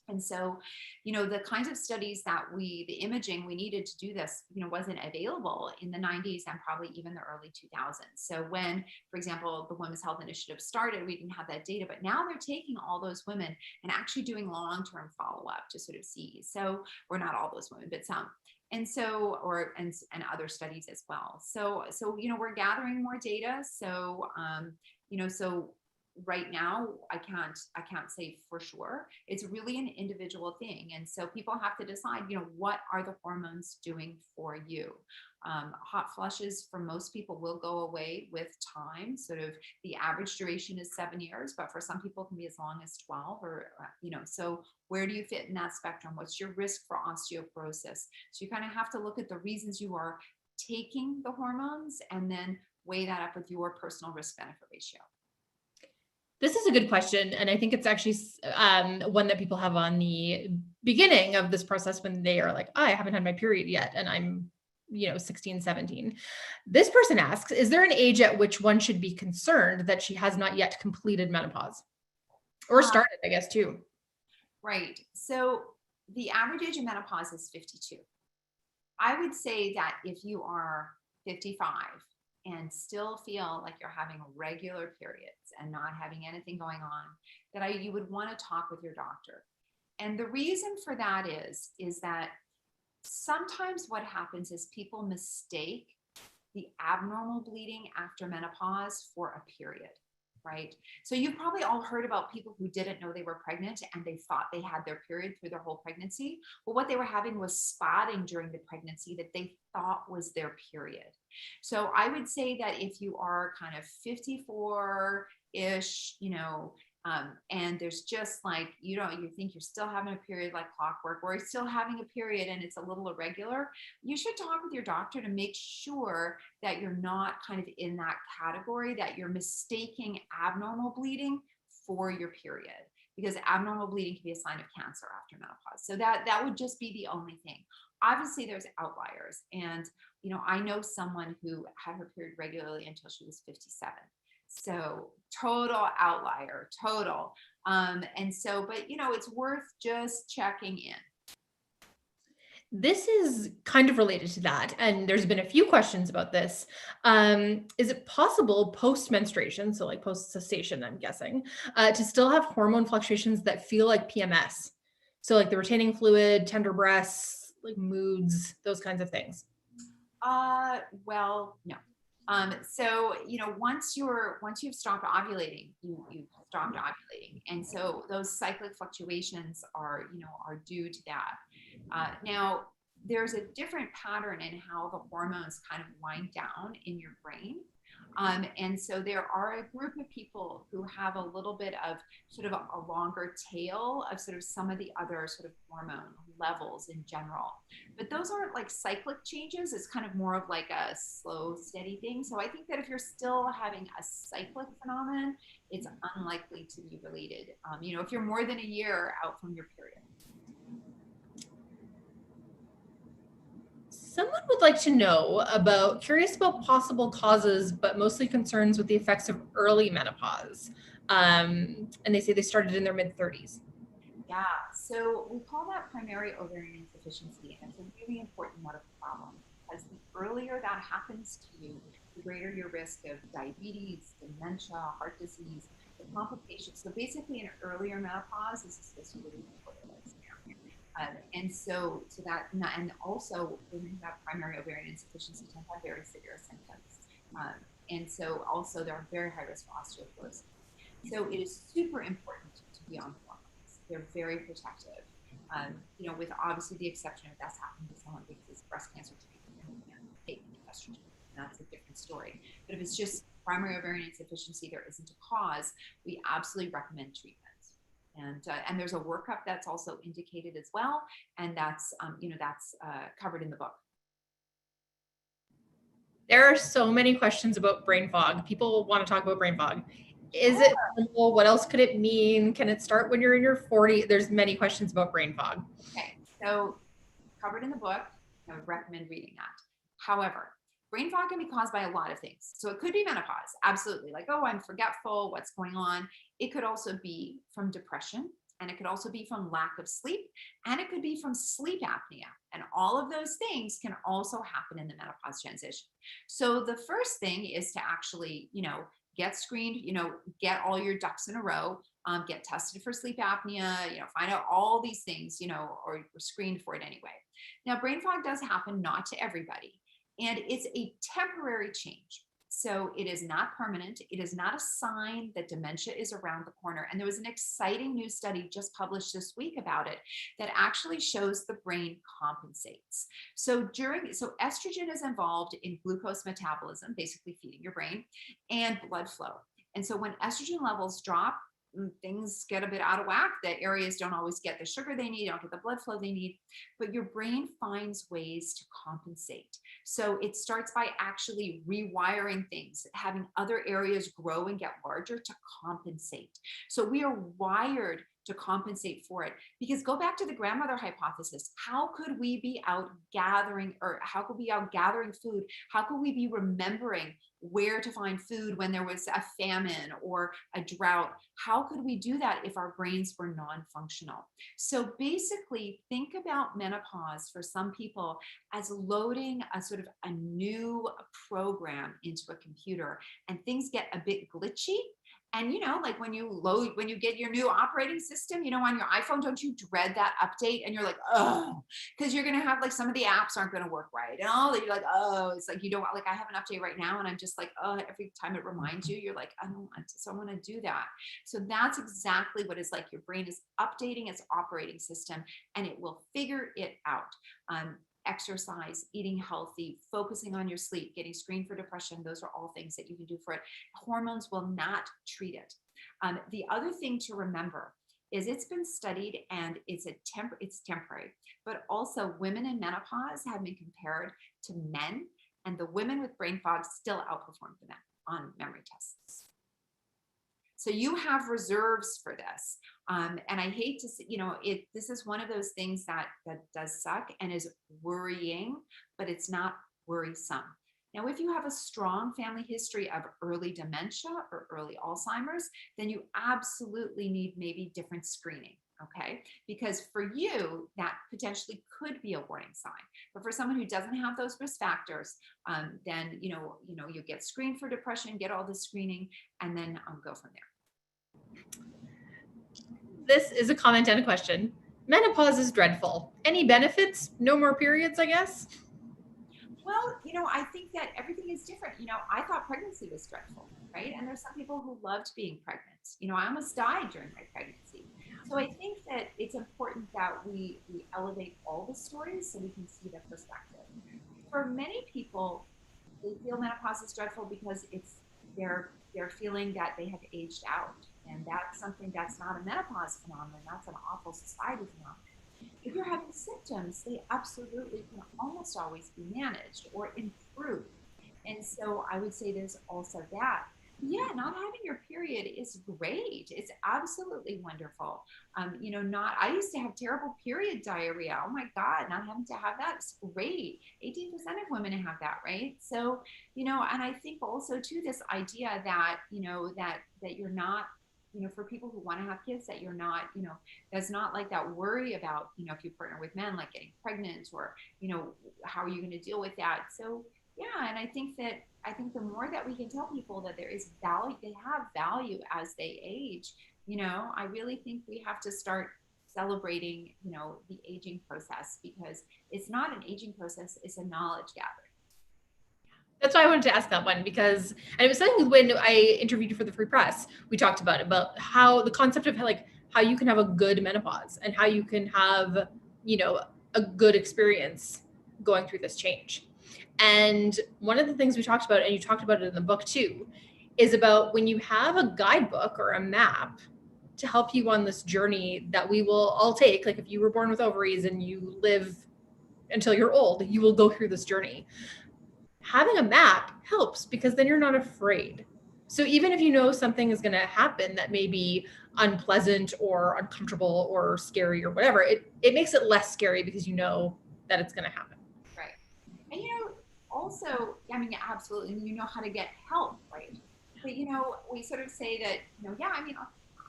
And so, you know, the kinds of studies that the imaging we needed to do this, you know, wasn't available in the 90s and probably even the early 2000s. So when, for example, the Women's Health Initiative started, we didn't have that data, but now they're taking all those women and actually doing long-term follow-up to sort of see. So, or not all those women, but some. And so, and other studies as well. So, you know, we're gathering more data. So, you know, so right now I can't say for sure. It's really an individual thing. And so people have to decide, you know, what are the hormones doing for you? Hot flushes for most people will go away with time. Sort of the average duration is 7 years, but for some people it can be as long as 12 or, you know, so where do you fit in that spectrum? What's your risk for osteoporosis? So you kind of have to look at the reasons you are taking the hormones and then weigh that up with your personal risk benefit ratio. This is a good question. And I think it's actually one that people have on the beginning of this process when they are like, oh, I haven't had my period yet. And I'm, you know, 16, 17. This person asks, is there an age at which one should be concerned that she has not yet completed menopause or started, I guess, too? Right. So the average age of menopause is 52. I would say that if you are 55 and still feel like you're having regular periods and not having anything going on, that you would want to talk with your doctor. And the reason for that is that sometimes what happens is people mistake the abnormal bleeding after menopause for a period, right? So you've probably all heard about people who didn't know they were pregnant and they thought they had their period through their whole pregnancy. Well, what they were having was spotting during the pregnancy that they thought was their period. So I would say that if you are kind of 54-ish, you know, and there's just like, you know, you think you're still having a period like clockwork, or you're still having a period and it's a little irregular, you should talk with your doctor to make sure that you're not kind of in that category, that you're mistaking abnormal bleeding for your period, because abnormal bleeding can be a sign of cancer after menopause. So that would just be the only thing. Obviously there's outliers. And, you know, I know someone who had her period regularly until she was 57. So total outlier, total. And so, but you know, it's worth just checking in. This is kind of related to that. And there's been a few questions about this. Is it possible post-menstruation, so like post-cessation, I'm guessing, to still have hormone fluctuations that feel like PMS? So like the retaining fluid, tender breasts, like moods, those kinds of things. Well, no. So, you know, once you've stopped ovulating, you've stopped ovulating. And so those cyclic fluctuations are due to that. Now, there's a different pattern in how the hormones kind of wind down in your brain. And so there are a group of people who have a little bit of sort of a longer tail of sort of some of the other sort of hormone levels in general. But those aren't like cyclic changes. It's kind of more of like a slow, steady thing. So I think that if you're still having a cyclic phenomenon, it's unlikely to be related. If you're more than a year out from your period. Someone would like to know curious about possible causes, but mostly concerns with the effects of early menopause. And they say they started in their mid-30s. Yeah, so we call that primary ovarian insufficiency, and it's a really important medical problem because the earlier that happens to you, the greater your risk of diabetes, dementia, heart disease, the complications. So basically, an earlier menopause is associated with and also women who have primary ovarian insufficiency tend to have very severe symptoms. And so also they're very high risk for osteoporosis. So it is super important to be on hormones. They're very protective. With obviously the exception if that's happened to someone because it's breast cancer treatment and take estrogen. That's a different story. But if it's just primary ovarian insufficiency, there isn't a cause, we absolutely recommend treatment. And there's a workup that's also indicated as well, and that's covered in the book. There are so many questions about brain fog. People want to talk about brain fog. Is it simple? What else could it mean? Can it start when you're in your 40s? There's many questions about brain fog. Okay, so covered in the book, I would recommend reading that. However, brain fog can be caused by a lot of things. So it could be menopause, absolutely. Like, oh, I'm forgetful, what's going on? It could also be from depression, and it could also be from lack of sleep, and it could be from sleep apnea. And all of those things can also happen in the menopause transition. So the first thing is to actually, get screened, get all your ducks in a row, get tested for sleep apnea, find out all these things, or you're screened for it anyway. Now, brain fog does happen, not to everybody. And it's a temporary change. So it is not permanent. It is not a sign that dementia is around the corner. And there was an exciting new study just published this week about it that actually shows the brain compensates. So estrogen is involved in glucose metabolism, basically feeding your brain, and blood flow. And so when estrogen levels drop, things get a bit out of whack. The areas don't always get the sugar they need, don't get the blood flow they need, but your brain finds ways to compensate. So it starts by actually rewiring things, having other areas grow and get larger to compensate. So we are wired to compensate for it, because go back to the grandmother hypothesis. How could we be out gathering, or how could we be out gathering food? How could we be remembering where to find food when there was a famine or a drought? How could we do that if our brains were non-functional? So basically, think about menopause for some people as loading a sort of a new program into a computer, and things get a bit glitchy. And, like when you get your new operating system, on your iPhone, don't you dread that update? And you're like, oh, because you're going to have like some of the apps aren't going to work right. And all that you're like, oh, it's like, you don't like, I have an update right now. And I'm just like, oh, every time it reminds you, you're like, I don't want to, so I want to do that. So that's exactly what it's like. Your brain is updating its operating system, and it will figure it out. Exercise, eating healthy, focusing on your sleep, getting screened for depression. Those are all things that you can do for it. Hormones will not treat it. The other thing to remember is it's been studied, and it's temporary, but also women in menopause have been compared to men, and the women with brain fog still outperform the men on memory tests. So you have reserves for this. And I hate to say, this is one of those things that does suck and is worrying, but it's not worrisome. Now, if you have a strong family history of early dementia or early Alzheimer's, then you absolutely need maybe different screening. Okay, because for you, that potentially could be a warning sign. But for someone who doesn't have those risk factors, then you get screened for depression, get all the screening, and then go from there. This is a comment and a question. Menopause is dreadful. Any benefits? No more periods, I guess? Well, I think that everything is different. I thought pregnancy was dreadful, right? And there's some people who loved being pregnant. I almost died during my pregnancy. So I think that it's important that we elevate all the stories so we can see the perspective. For many people, they feel menopause is dreadful because they're feeling that they have aged out, and that's something that's not a menopause phenomenon. That's an awful society phenomenon. If you're having symptoms, they absolutely can almost always be managed or improved. And so I would say there's also that. Yeah, not having your period is great. It's absolutely wonderful. Not, I used to have terrible period diarrhea. Oh my God, not having to have that is great. 18% of women have that, right? So, and I think also too, this idea that, that you're not, for people who want to have kids, that you're not, there's not like that worry about, if you partner with men, like getting pregnant or, how are you going to deal with that? So, yeah, and I think the more that we can tell people that there is value, they have value as they age, I really think we have to start celebrating, the aging process, because it's not an aging process, it's a knowledge gathering. That's why I wanted to ask that one, because, and it was something when I interviewed you for the Free Press, we talked about how the concept of how you can have a good menopause and how you can have, a good experience going through this change. And one of the things we talked about, and you talked about it in the book too, is about when you have a guidebook or a map to help you on this journey that we will all take. Like if you were born with ovaries and you live until you're old, you will go through this journey. Having a map helps because then you're not afraid. So even if you know something is going to happen that may be unpleasant or uncomfortable or scary or whatever, it makes it less scary because you know that it's going to happen. Right. And also, I mean, absolutely, you know how to get help, right? But we sort of say that, yeah, I mean,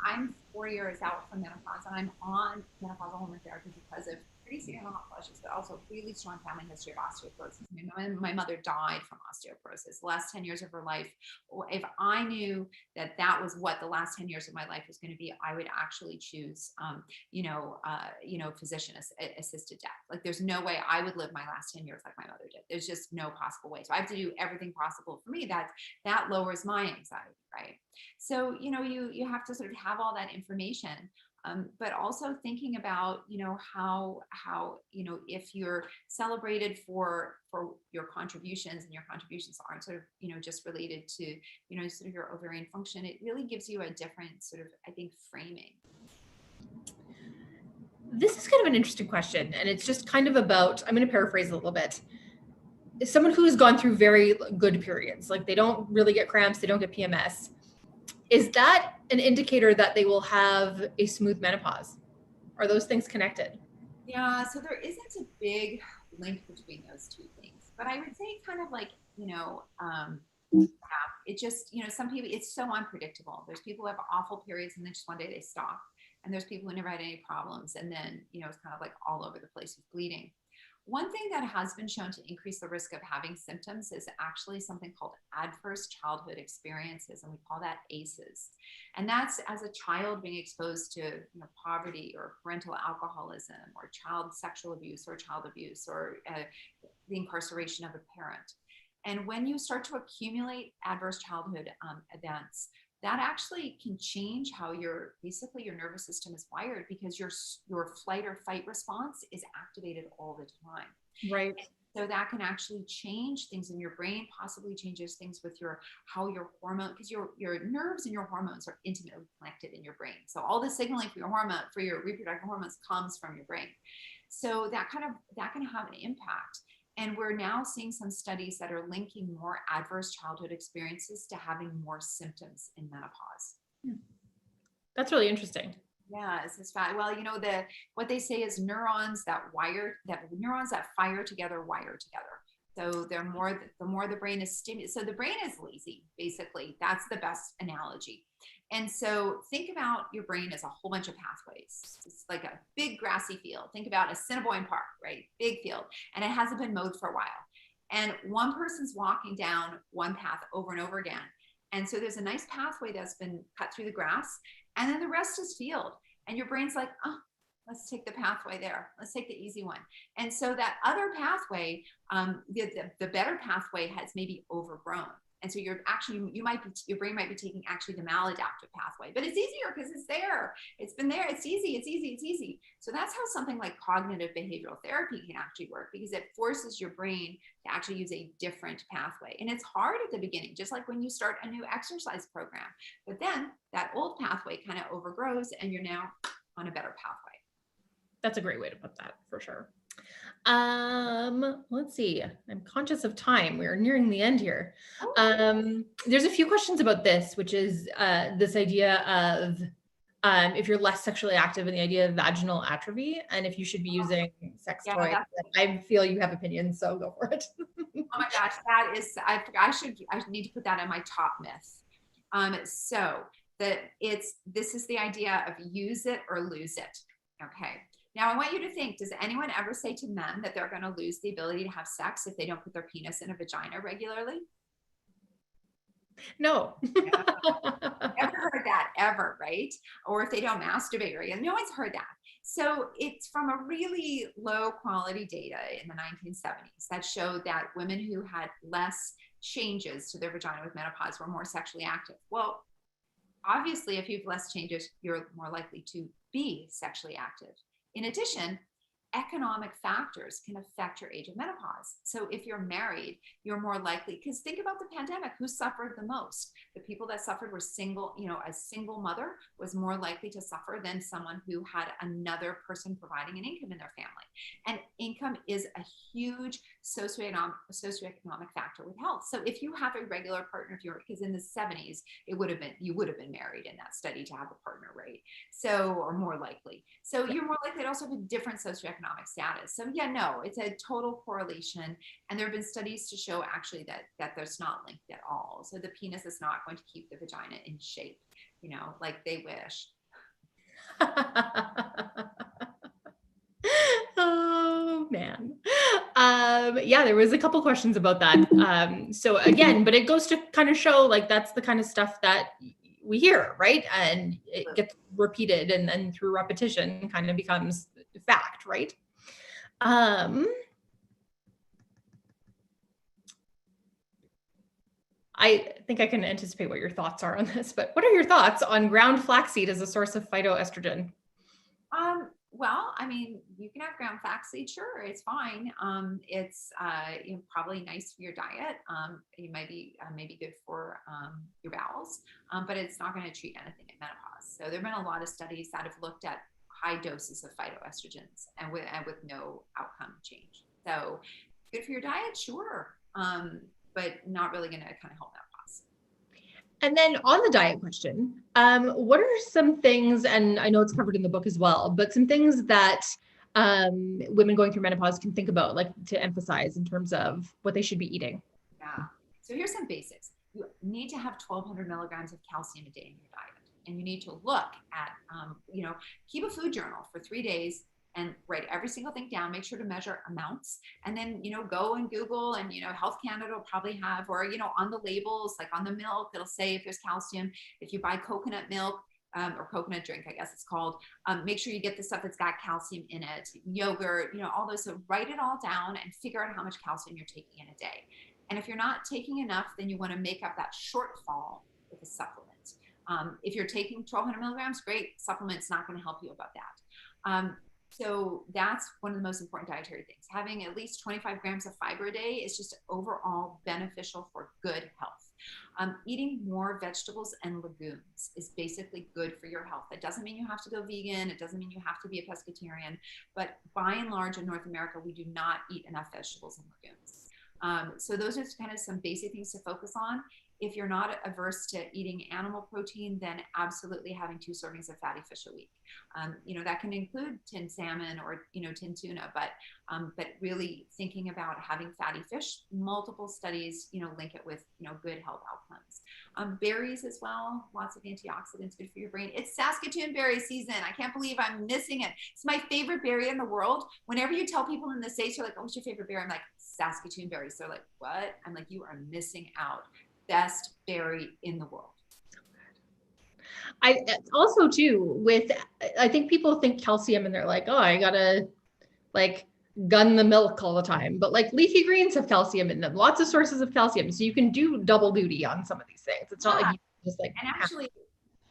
I'm 4 years out from menopause, and I'm on menopausal hormone therapy because of pretty severe hot flushes, but also really strong family history of osteoporosis. I mean, my mother died from osteoporosis. The last 10 years of her life, if I knew that that was what the last 10 years of my life was going to be, I would actually choose, physician assisted death. Like, there's no way I would live my last 10 years like my mother did. There's just no possible way. So I have to do everything possible for me. That lowers my anxiety, right? So, you have to sort of have all that information. But also thinking about, how if you're celebrated for your contributions, and your contributions aren't sort of, just related to, sort of your ovarian function, it really gives you a different sort of, I think, framing. This is kind of an interesting question, and it's just kind of about, I'm going to paraphrase a little bit. As someone who has gone through very good periods, like they don't really get cramps, they don't get PMS, is that an indicator that they will have a smooth menopause? Are those things connected? Yeah, so there isn't a big link between those two things, but I would say kind of like, it just, some people, it's so unpredictable. There's people who have awful periods and then just one day they stop. And there's people who never had any problems. And then, it's kind of like all over the place with bleeding. One thing that has been shown to increase the risk of having symptoms is actually something called adverse childhood experiences, and we call that ACEs. And that's as a child being exposed to poverty or parental alcoholism or child sexual abuse or child abuse or the incarceration of a parent. And when you start to accumulate adverse childhood events, that actually can change how your nervous system is wired, because your flight or fight response is activated all the time. Right. So that can actually change things in your brain, possibly changes things with how your hormone, because your nerves and your hormones are intimately connected in your brain. So all the signaling for your reproductive hormones comes from your brain. So that can have an impact. And we're now seeing some studies that are linking more adverse childhood experiences to having more symptoms in menopause. That's really interesting. Yeah, it's fine. Well, what they say is neurons that fire together wire together. So the more the brain is stimulated. So the brain is lazy, basically. That's the best analogy. And so think about your brain as a whole bunch of pathways. It's like a big grassy field. Think about Assiniboine Park, right? Big field. And it hasn't been mowed for a while. And one person's walking down one path over and over again. And so there's a nice pathway that's been cut through the grass. And then the rest is field. And your brain's like, oh, let's take the pathway there. Let's take the easy one. And so that other pathway, the better pathway has maybe overgrown. And so you're actually, your brain might be taking actually the maladaptive pathway, but it's easier because it's there. It's been there. It's easy. So that's how something like cognitive behavioral therapy can actually work, because it forces your brain to actually use a different pathway. And it's hard at the beginning, just like when you start a new exercise program, but then that old pathway kind of overgrows and you're now on a better pathway. That's a great way to put that, for sure. Let's see. I'm conscious of time. We're nearing the end here. There's a few questions about this, which is this idea of if you're less sexually active, and the idea of vaginal atrophy, and if you should be using sex toys. I feel you have opinions, so go for it. Oh my gosh, that is, I need to put that in my top myth. So this is the idea of use it or lose it. Okay. Now I want you to think, does anyone ever say to men that they're going to lose the ability to have sex if they don't put their penis in a vagina regularly? No. Never heard that ever, right? Or if they don't masturbate, right? No one's heard that. So it's from a really low quality data in the 1970s that showed that women who had less changes to their vagina with menopause were more sexually active. Well, obviously, if you have less changes, you're more likely to be sexually active. In addition, economic factors can affect your age of menopause. So if you're married, you're more likely, because think about the pandemic, who suffered the most? The people that suffered were single, a single mother was more likely to suffer than someone who had another person providing an income in their family. And income is a huge socioeconomic factor with health. So if you have a regular partner, because in the 70s, you would have been married in that study to have a partner, right? So, or more likely. So you're more likely to also have a different socioeconomic status. So yeah, no, it's a total correlation. And there have been studies to show actually that there's not linked at all. So the penis is not going to keep the vagina in shape, like they wish. Oh man. Yeah, there was a couple questions about that. So again, but it goes to kind of show like that's the kind of stuff that we hear, right? And it gets repeated, and then through repetition kind of becomes fact, right? I think I can anticipate what your thoughts are on this, but what are your thoughts on ground flaxseed as a source of phytoestrogen? Well, I mean, you can have ground flaxseed, sure, it's fine. It's probably nice for your diet. It might be maybe good for your bowels, but it's not going to treat anything in menopause. So there have been a lot of studies that have looked at high doses of phytoestrogens and with no outcome change. So good for your diet, sure, but not really going to kind of help menopause. And then on the diet question, what are some things, and I know it's covered in the book as well, but some things that women going through menopause can think about, like to emphasize in terms of what they should be eating? Yeah. So here's some basics. You need to have 1,200 milligrams of calcium a day in your diet. And you need to look at, keep a food journal for 3 days and write every single thing down. Make sure to measure amounts, and then, go and Google, and, Health Canada will probably have, or, on the labels, like on the milk, it'll say if there's calcium. If you buy coconut milk, or coconut drink, I guess it's called, make sure you get the stuff that's got calcium in it, yogurt, all those. So write it all down and figure out how much calcium you're taking in a day. And if you're not taking enough, then you want to make up that shortfall with a supplement. If you're taking 1,200 milligrams, great. Supplement's not going to help you about that. So that's one of the most important dietary things. Having at least 25 grams of fiber a day is just overall beneficial for good health. Eating more vegetables and legumes is basically good for your health. That doesn't mean you have to go vegan. It doesn't mean you have to be a pescatarian. But by and large in North America, we do not eat enough vegetables and legumes. So those are kind of some basic things to focus on. If you're not averse to eating animal protein, then absolutely having 2 servings of fatty fish a week. That can include tinned salmon or, tinned tuna, but really thinking about having fatty fish. Multiple studies, link it with, good health outcomes. Berries as well, lots of antioxidants, good for your brain. It's Saskatoon berry season. I can't believe I'm missing it. It's my favorite berry in the world. Whenever you tell people in the States, you're like, oh, what's your favorite berry? I'm like, Saskatoon berries. They're like, what? I'm like, you are missing out. Best berry in the world. I also too I think people think calcium and they're like, oh, I gotta like gun the milk all the time, but like leafy greens have calcium in them, lots of sources of calcium. So you can do double duty on some of these things. It's not like you just like. And actually,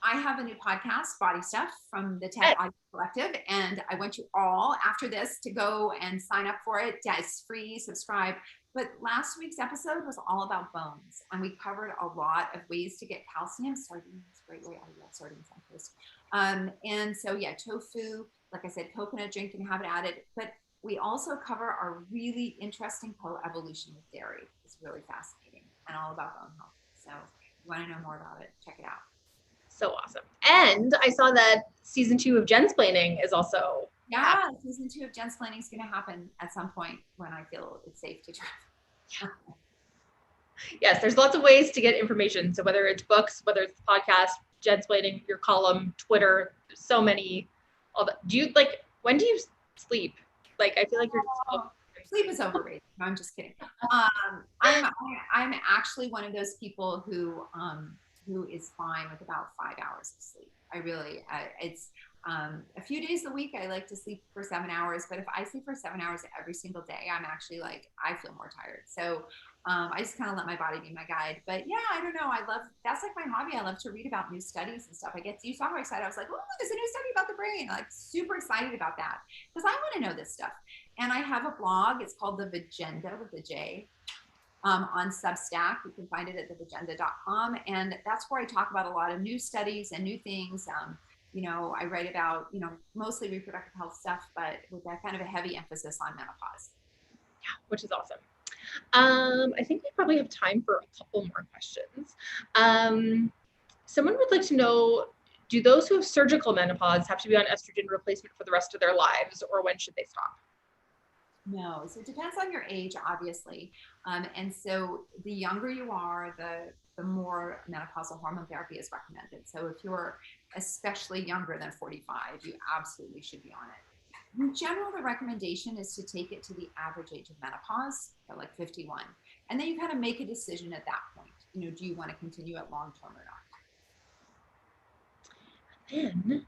I have a new podcast, Body Stuff, from the TED Audio Collective. And I want you all after this to go and sign up for it. Yeah, it's free, subscribe. But last week's episode was all about bones. And we covered a lot of ways to get calcium. Sardines, great way. I love sardines on toast. And so, yeah, tofu, like I said, coconut drink can have it added. But we also cover our really interesting co-evolution with dairy. It's really fascinating and all about bone health. So if you want to know more about it, check it out. So awesome. And I saw that season 2 of Jensplaining is also happening. Season 2 of Jensplaining is going to happen at some point when I feel it's safe to try. Yes, there's lots of ways to get information. So whether it's books, whether it's the podcast, Jensplaining, your column, Twitter, there's so many. All that. Do you like? When do you sleep? Like, I feel like sleep is overrated. No, I'm just kidding. I'm actually one of those people who is fine with about 5 hours of sleep. I really, it's a few days a week I like to sleep for 7 hours, but if I sleep for 7 hours every single day, I'm actually like, I feel more tired. So I just kind of let my body be my guide. But yeah, I don't know. That's like my hobby. I love to read about new studies and stuff. You saw how excited I was like, oh, there's a new study about the brain. Like super excited about that because I want to know this stuff. And I have a blog. It's called The Vagina with the J. On Substack. You can find it at thevagenda.com. And that's where I talk about a lot of new studies and new things. I write about, mostly reproductive health stuff, but with that kind of a heavy emphasis on menopause. Yeah, which is awesome. I think we probably have time for a couple more questions. Someone would like to know, do those who have surgical menopause have to be on estrogen replacement for the rest of their lives, or when should they stop? No, so it depends on your age, obviously. And so the younger you are, the more menopausal hormone therapy is recommended. So if you're especially younger than 45, you absolutely should be on it. In general, the recommendation is to take it to the average age of menopause, so like 51. And then you kind of make a decision at that point. Do you want to continue it long term or not? Then,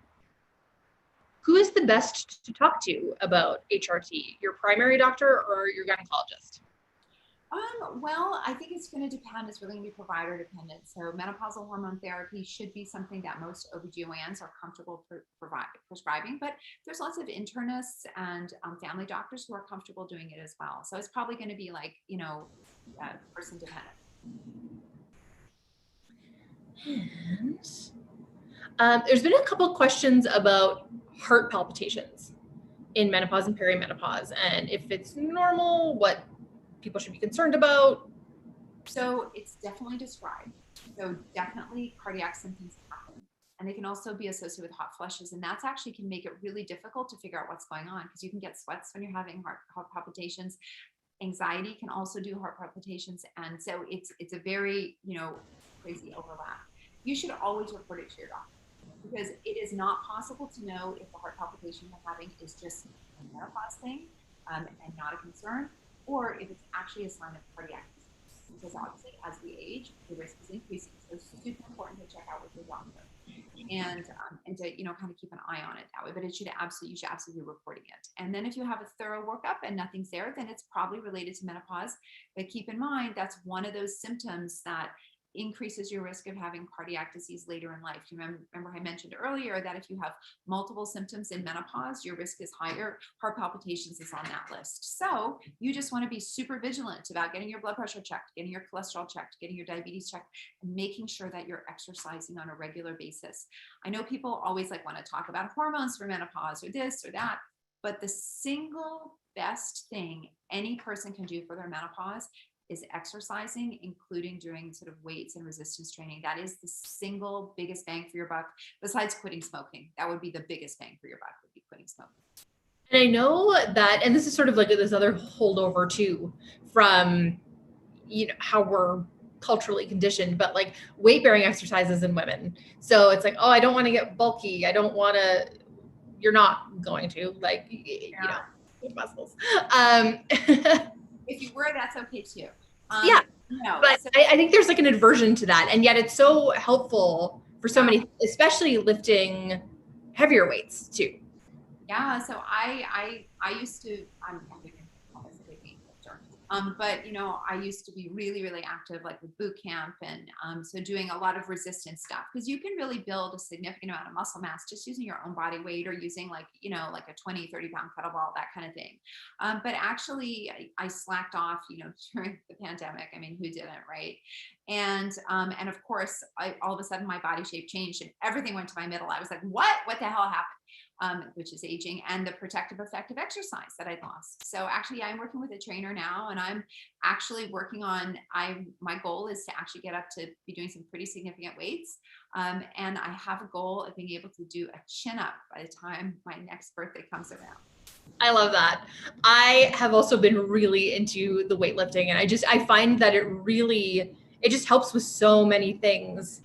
who is the best to talk to about HRT? Your primary doctor or your gynecologist? Well, I think it's going to depend. It's really going to be provider dependent. So menopausal hormone therapy should be something that most OBGYNs are comfortable prescribing, but there's lots of internists and family doctors who are comfortable doing it as well. So it's probably going to be like, person dependent. And there's been a couple questions about heart palpitations in menopause and perimenopause, and if it's normal, what people should be concerned about. So it's definitely described. So definitely cardiac symptoms happen. And they can also be associated with hot flushes. And that's actually can make it really difficult to figure out what's going on because you can get sweats when you're having heart palpitations. Anxiety can also do heart palpitations. And so it's a very, crazy overlap. You should always report it to your doctor because it is not possible to know if the heart palpitation you're having is just a menopause thing and not a concern, or if it's actually a sign of cardiac disease. Because obviously, as we age, the risk is increasing. So it's super important to check out with your doctor and to kind of keep an eye on it that way. But you should absolutely be reporting it. And then if you have a thorough workup and nothing's there, then it's probably related to menopause. But keep in mind that's one of those symptoms that increases your risk of having cardiac disease later in life. You remember I mentioned earlier that if you have multiple symptoms in menopause, your risk is higher. Heart palpitations is on that list. So you just want to be super vigilant about getting your blood pressure checked, getting your cholesterol checked, getting your diabetes checked, and making sure that you're exercising on a regular basis. I know people always want to talk about hormones for menopause or this or that, but the single best thing any person can do for their menopause is exercising, including doing sort of weights and resistance training. That is the single biggest bang for your buck, besides quitting smoking. That would be the biggest bang for your buck, would be quitting smoking. And I know that, and this is sort of like this other holdover too from, how we're culturally conditioned, but like weight bearing exercises in women. So it's like, oh, I don't want to get bulky. I don't want to, you're not going to muscles. If you were, that's okay too. But I think there's an aversion to that. And yet it's so helpful for so many, especially lifting heavier weights too. Yeah. So I used to, I'm a big But, you know, I used to be really, really active, like with boot camp, and so doing a lot of resistance stuff, because you can really build a significant amount of muscle mass just using your own body weight, or using like, you know, like a 20, 30 pound kettlebell, that kind of thing. But actually I slacked off, you know, during the pandemic. I mean, who didn't, right? And of course, all of a sudden my body shape changed and everything went to my middle. I was like, what the hell happened? Which is aging and the protective effect of exercise that I lost. So actually I'm working with a trainer now, and I'm actually working on, my goal is to actually get up to be doing some pretty significant weights. And I have a goal of being able to do a chin up by the time my next birthday comes around. I love that. I have also been really into the weightlifting, and I find that it just helps with so many things.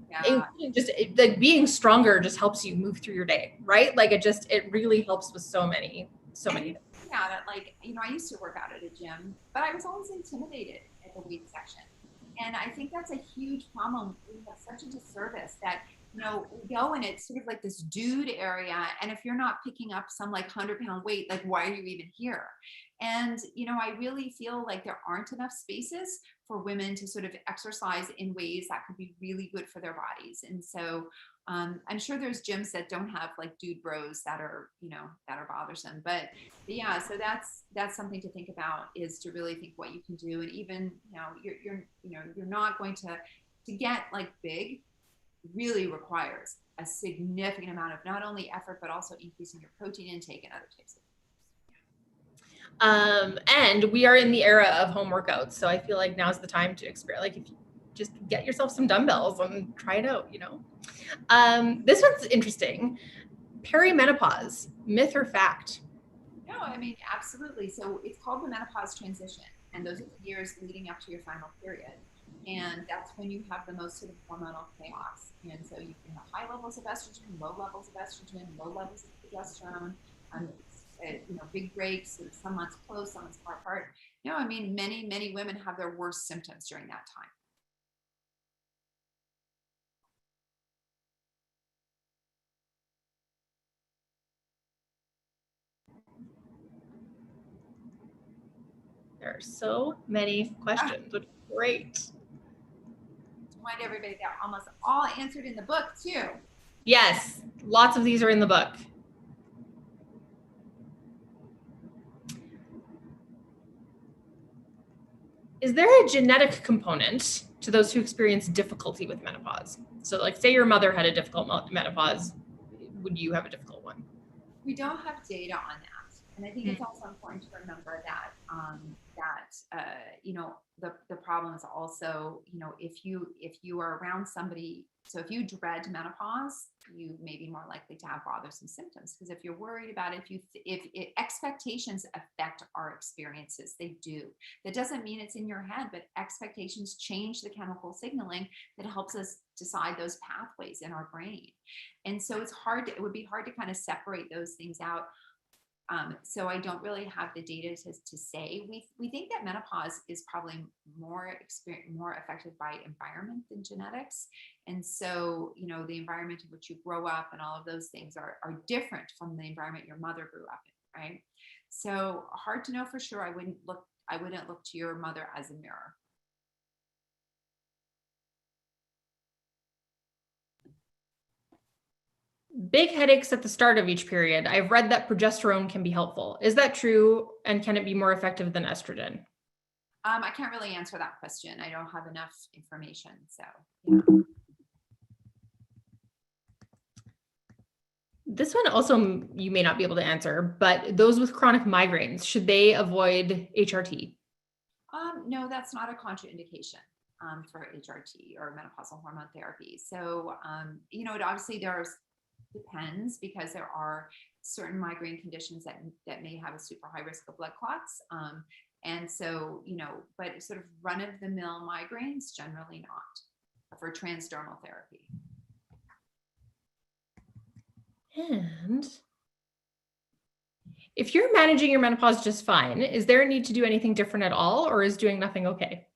Yeah. Just like being stronger just helps you move through your day, right? Like it really helps with so many things. Yeah, that, like, you know, I used to work out at a gym, but I was always intimidated at the weight section. And I think that's a huge problem. We have such a disservice that, you know, we go and it's sort of like this dude area. And if you're not picking up some like 100-pound weight, like, why are you even here? And, you know, I really feel like there aren't enough spaces for women to sort of exercise in ways that could be really good for their bodies. And so I'm sure there's gyms that don't have like dude bros that are, you know, that are bothersome. But yeah, so that's something to think about, is to really think what you can do. And even, you know, you're not going to get like big really requires a significant amount of not only effort, but also increasing your protein intake and other types of. And we are in the era of home workouts. So I feel like now's the time to experiment. Like, if you just get yourself some dumbbells and try it out, you know? This one's interesting. Perimenopause, myth or fact? No, I mean, absolutely. So it's called the menopause transition. And those are the years leading up to your final period. And that's when you have the most sort of hormonal chaos. And so you can have high levels of estrogen, low levels of estrogen, low levels of progesterone, you know, big breaks, sort of some months close, some months far apart. You know, I mean, many women have their worst symptoms during that time. There are so many questions, which is great. Remind everybody they're almost all answered in the book too. Yes, lots of these are in the book. Is there a genetic component to those who experience difficulty with menopause? So like, say your mother had a difficult menopause, would you have a difficult one? We don't have data on that. And I think it's also important to remember that, you know, the problem is also, you know, if you are around somebody, so if you dread menopause, you may be more likely to have bothersome symptoms. Because if you're worried about it, if expectations affect our experiences, they do. That doesn't mean it's in your head, but expectations change the chemical signaling that helps us decide those pathways in our brain. And so it would be hard to kind of separate those things out. So I don't really have the data to say. We think that menopause is probably more affected by environment than genetics. And so, you know, the environment in which you grow up and all of those things are different from the environment your mother grew up in, right? So hard to know for sure. I wouldn't look to your mother as a mirror. Big headaches at the start of each period. I've read that progesterone can be helpful. Is that true? And can it be more effective than estrogen? I can't really answer that question. I don't have enough information. So, yeah. This one also you may not be able to answer, but those with chronic migraines, should they avoid HRT? No, that's not a contraindication for HRT or menopausal hormone therapy. So, you know, it obviously depends, because there are certain migraine conditions that may have a super high risk of blood clots. And so, you know, but sort of run-of-the-mill migraines, generally not for transdermal therapy. And if you're managing your menopause just fine, is there a need to do anything different at all, or is doing nothing okay?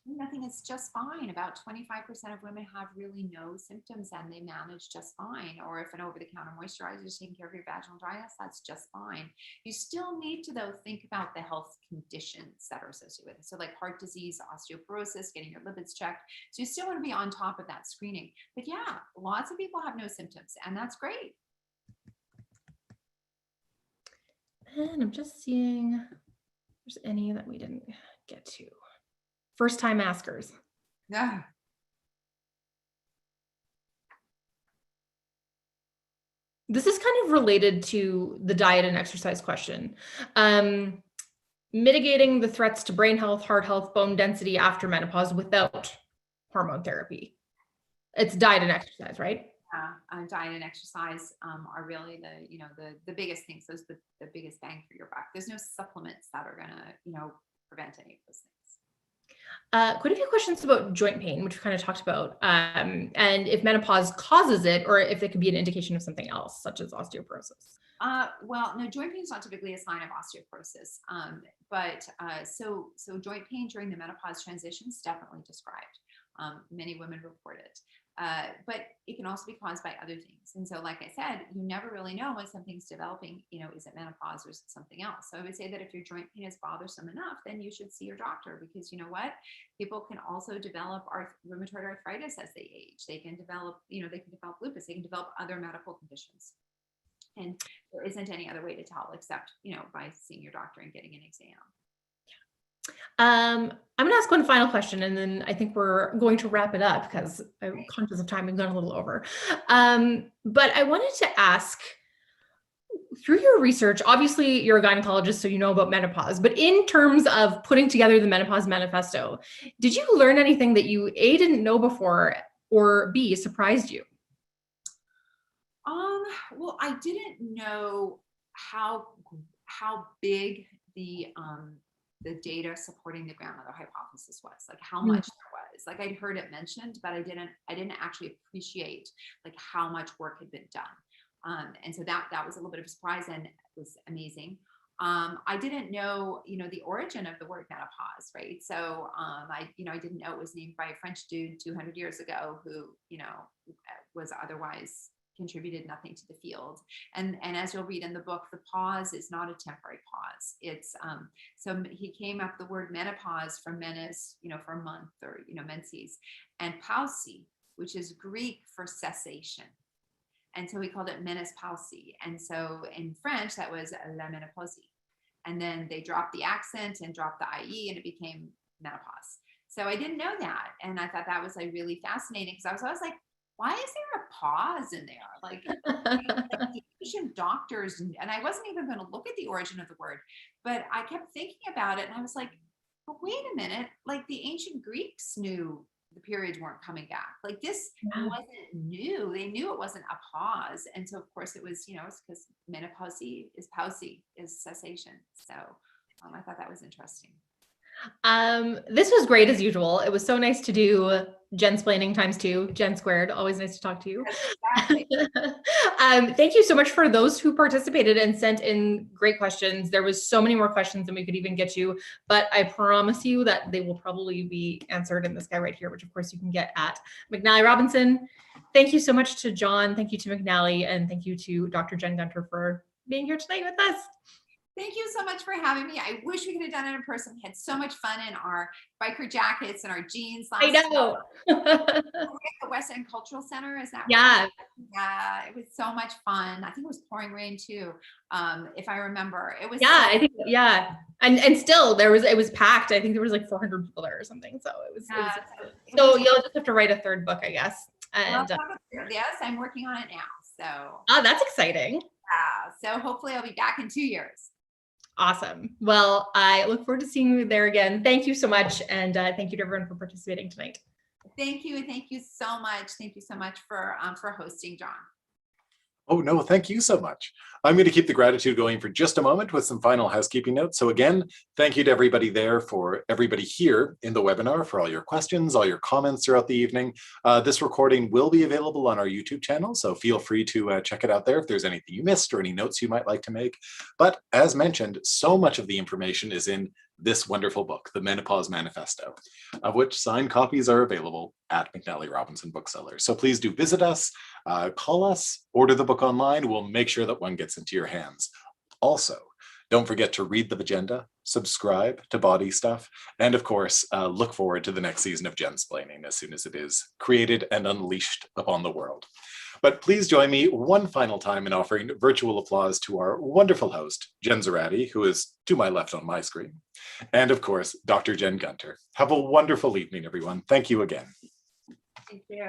nothing is just fine. About 25% of women have really no symptoms and they manage just fine. Or if an over-the-counter moisturizer is taking care of your vaginal dryness, that's just fine. You still need to, though, think about the health conditions that are associated with it. So like heart disease, osteoporosis, getting your lipids checked. So you still want to be on top of that screening. But yeah, lots of people have no symptoms, and that's great. And I'm just seeing if there's any that we didn't get to. First time askers. Yeah. This is kind of related to the diet and exercise question. Mitigating the threats to brain health, heart health, bone density after menopause without hormone therapy. It's diet and exercise, right? Diet and exercise are really the biggest things. Those are the biggest bang for your buck. There's no supplements that are gonna prevent any of those things. Quite a few questions about joint pain, which we kind of talked about, and if menopause causes it, or if it could be an indication of something else, such as osteoporosis. Well, no, joint pain is not typically a sign of osteoporosis, but joint pain during the menopause transition is definitely described. Many women report it. But it can also be caused by other things. And so, like I said, you never really know when something's developing, is it menopause or is it something else? So I would say that if your joint pain is bothersome enough, then you should see your doctor, because you know what? People can also develop rheumatoid arthritis as they age. They can develop, lupus, they can develop other medical conditions. And there isn't any other way to tell except, by seeing your doctor and getting an exam. I'm going to ask one final question, and then I think we're going to wrap it up because I'm conscious of time and gone a little over. But I wanted to ask, through your research, obviously you're a gynecologist, so you know about menopause, but in terms of putting together the Menopause Manifesto, did you learn anything that you A, didn't know before, or B, surprised you? Well, I didn't know how big the data supporting the grandmother hypothesis was, like how much there was. Like I'd heard it mentioned, but I didn't actually appreciate like how much work had been done. And so that was a little bit of a surprise, and it was amazing. I didn't know, the origin of the word menopause, right? So I didn't know it was named by a French dude 200 years ago who, was otherwise contributed nothing to the field. And as you'll read in the book, the pause is not a temporary pause. It's so he came up the word menopause from menes, for a month, or menses, and pausi, which is Greek for cessation. And so he called it menopause. And so in French, that was la menopause. And then they dropped the accent and dropped the IE, and it became menopause. So I didn't know that. And I thought that was like really fascinating, because I was always like, why is there a pause in there? Like the ancient doctors, and I wasn't even going to look at the origin of the word, but I kept thinking about it, and I was like, but wait a minute, like the ancient Greeks knew the periods weren't coming back. Like this wasn't new. They knew it wasn't a pause. And so of course it was, it's because menopause is pausi, is cessation. So I thought that was interesting. This was great as usual. It was so nice to do Jensplaining ×2, Jen squared. Always nice to talk to you. Exactly. Thank you so much for those who participated and sent in great questions. There was so many more questions than we could even get to, but I promise you that they will probably be answered in this guy right here, which of course you can get at McNally Robinson. Thank you so much to John. Thank you to McNally, and thank you to Dr. Jen Gunter for being here tonight with us. Thank you so much for having me. I wish we could have done it in person. We had so much fun in our biker jackets and our jeans. I know. We're at the West End Cultural Center. Is that right? Yeah, it was so much fun. I think it was pouring rain too, if I remember. It was. Yeah, I think and still it was packed. I think there was like 400 people there or something. So it was. So you'll just have to write a third book, I guess. And yes, I'm working on it now. So. Oh, that's exciting. Yeah. So hopefully I'll be back in 2 years. Awesome. Well, I look forward to seeing you there again. Thank you so much. And thank you to everyone for participating tonight. Thank you. And thank you so much. Thank you so much for hosting, John. Oh, no, thank you so much. I'm going to keep the gratitude going for just a moment with some final housekeeping notes. So again, thank you to everybody there, for everybody here in the webinar, for all your questions, all your comments throughout the evening. This recording will be available on our YouTube channel, so feel free to check it out there if there's anything you missed or any notes you might like to make. But as mentioned, so much of the information is in this wonderful book, The Menopause Manifesto, of which signed copies are available at McNally Robinson Booksellers. So please do visit us, call us, order the book online. We'll make sure that one gets into your hands. Also, don't forget to read the agenda, subscribe to Body Stuff, and of course, look forward to the next season of Jensplaining as soon as it is created and unleashed upon the world. But please join me one final time in offering virtual applause to our wonderful host, Jen Zoratti, who is to my left on my screen, and of course, Dr. Jen Gunter. Have a wonderful evening, everyone. Thank you again. Thank you.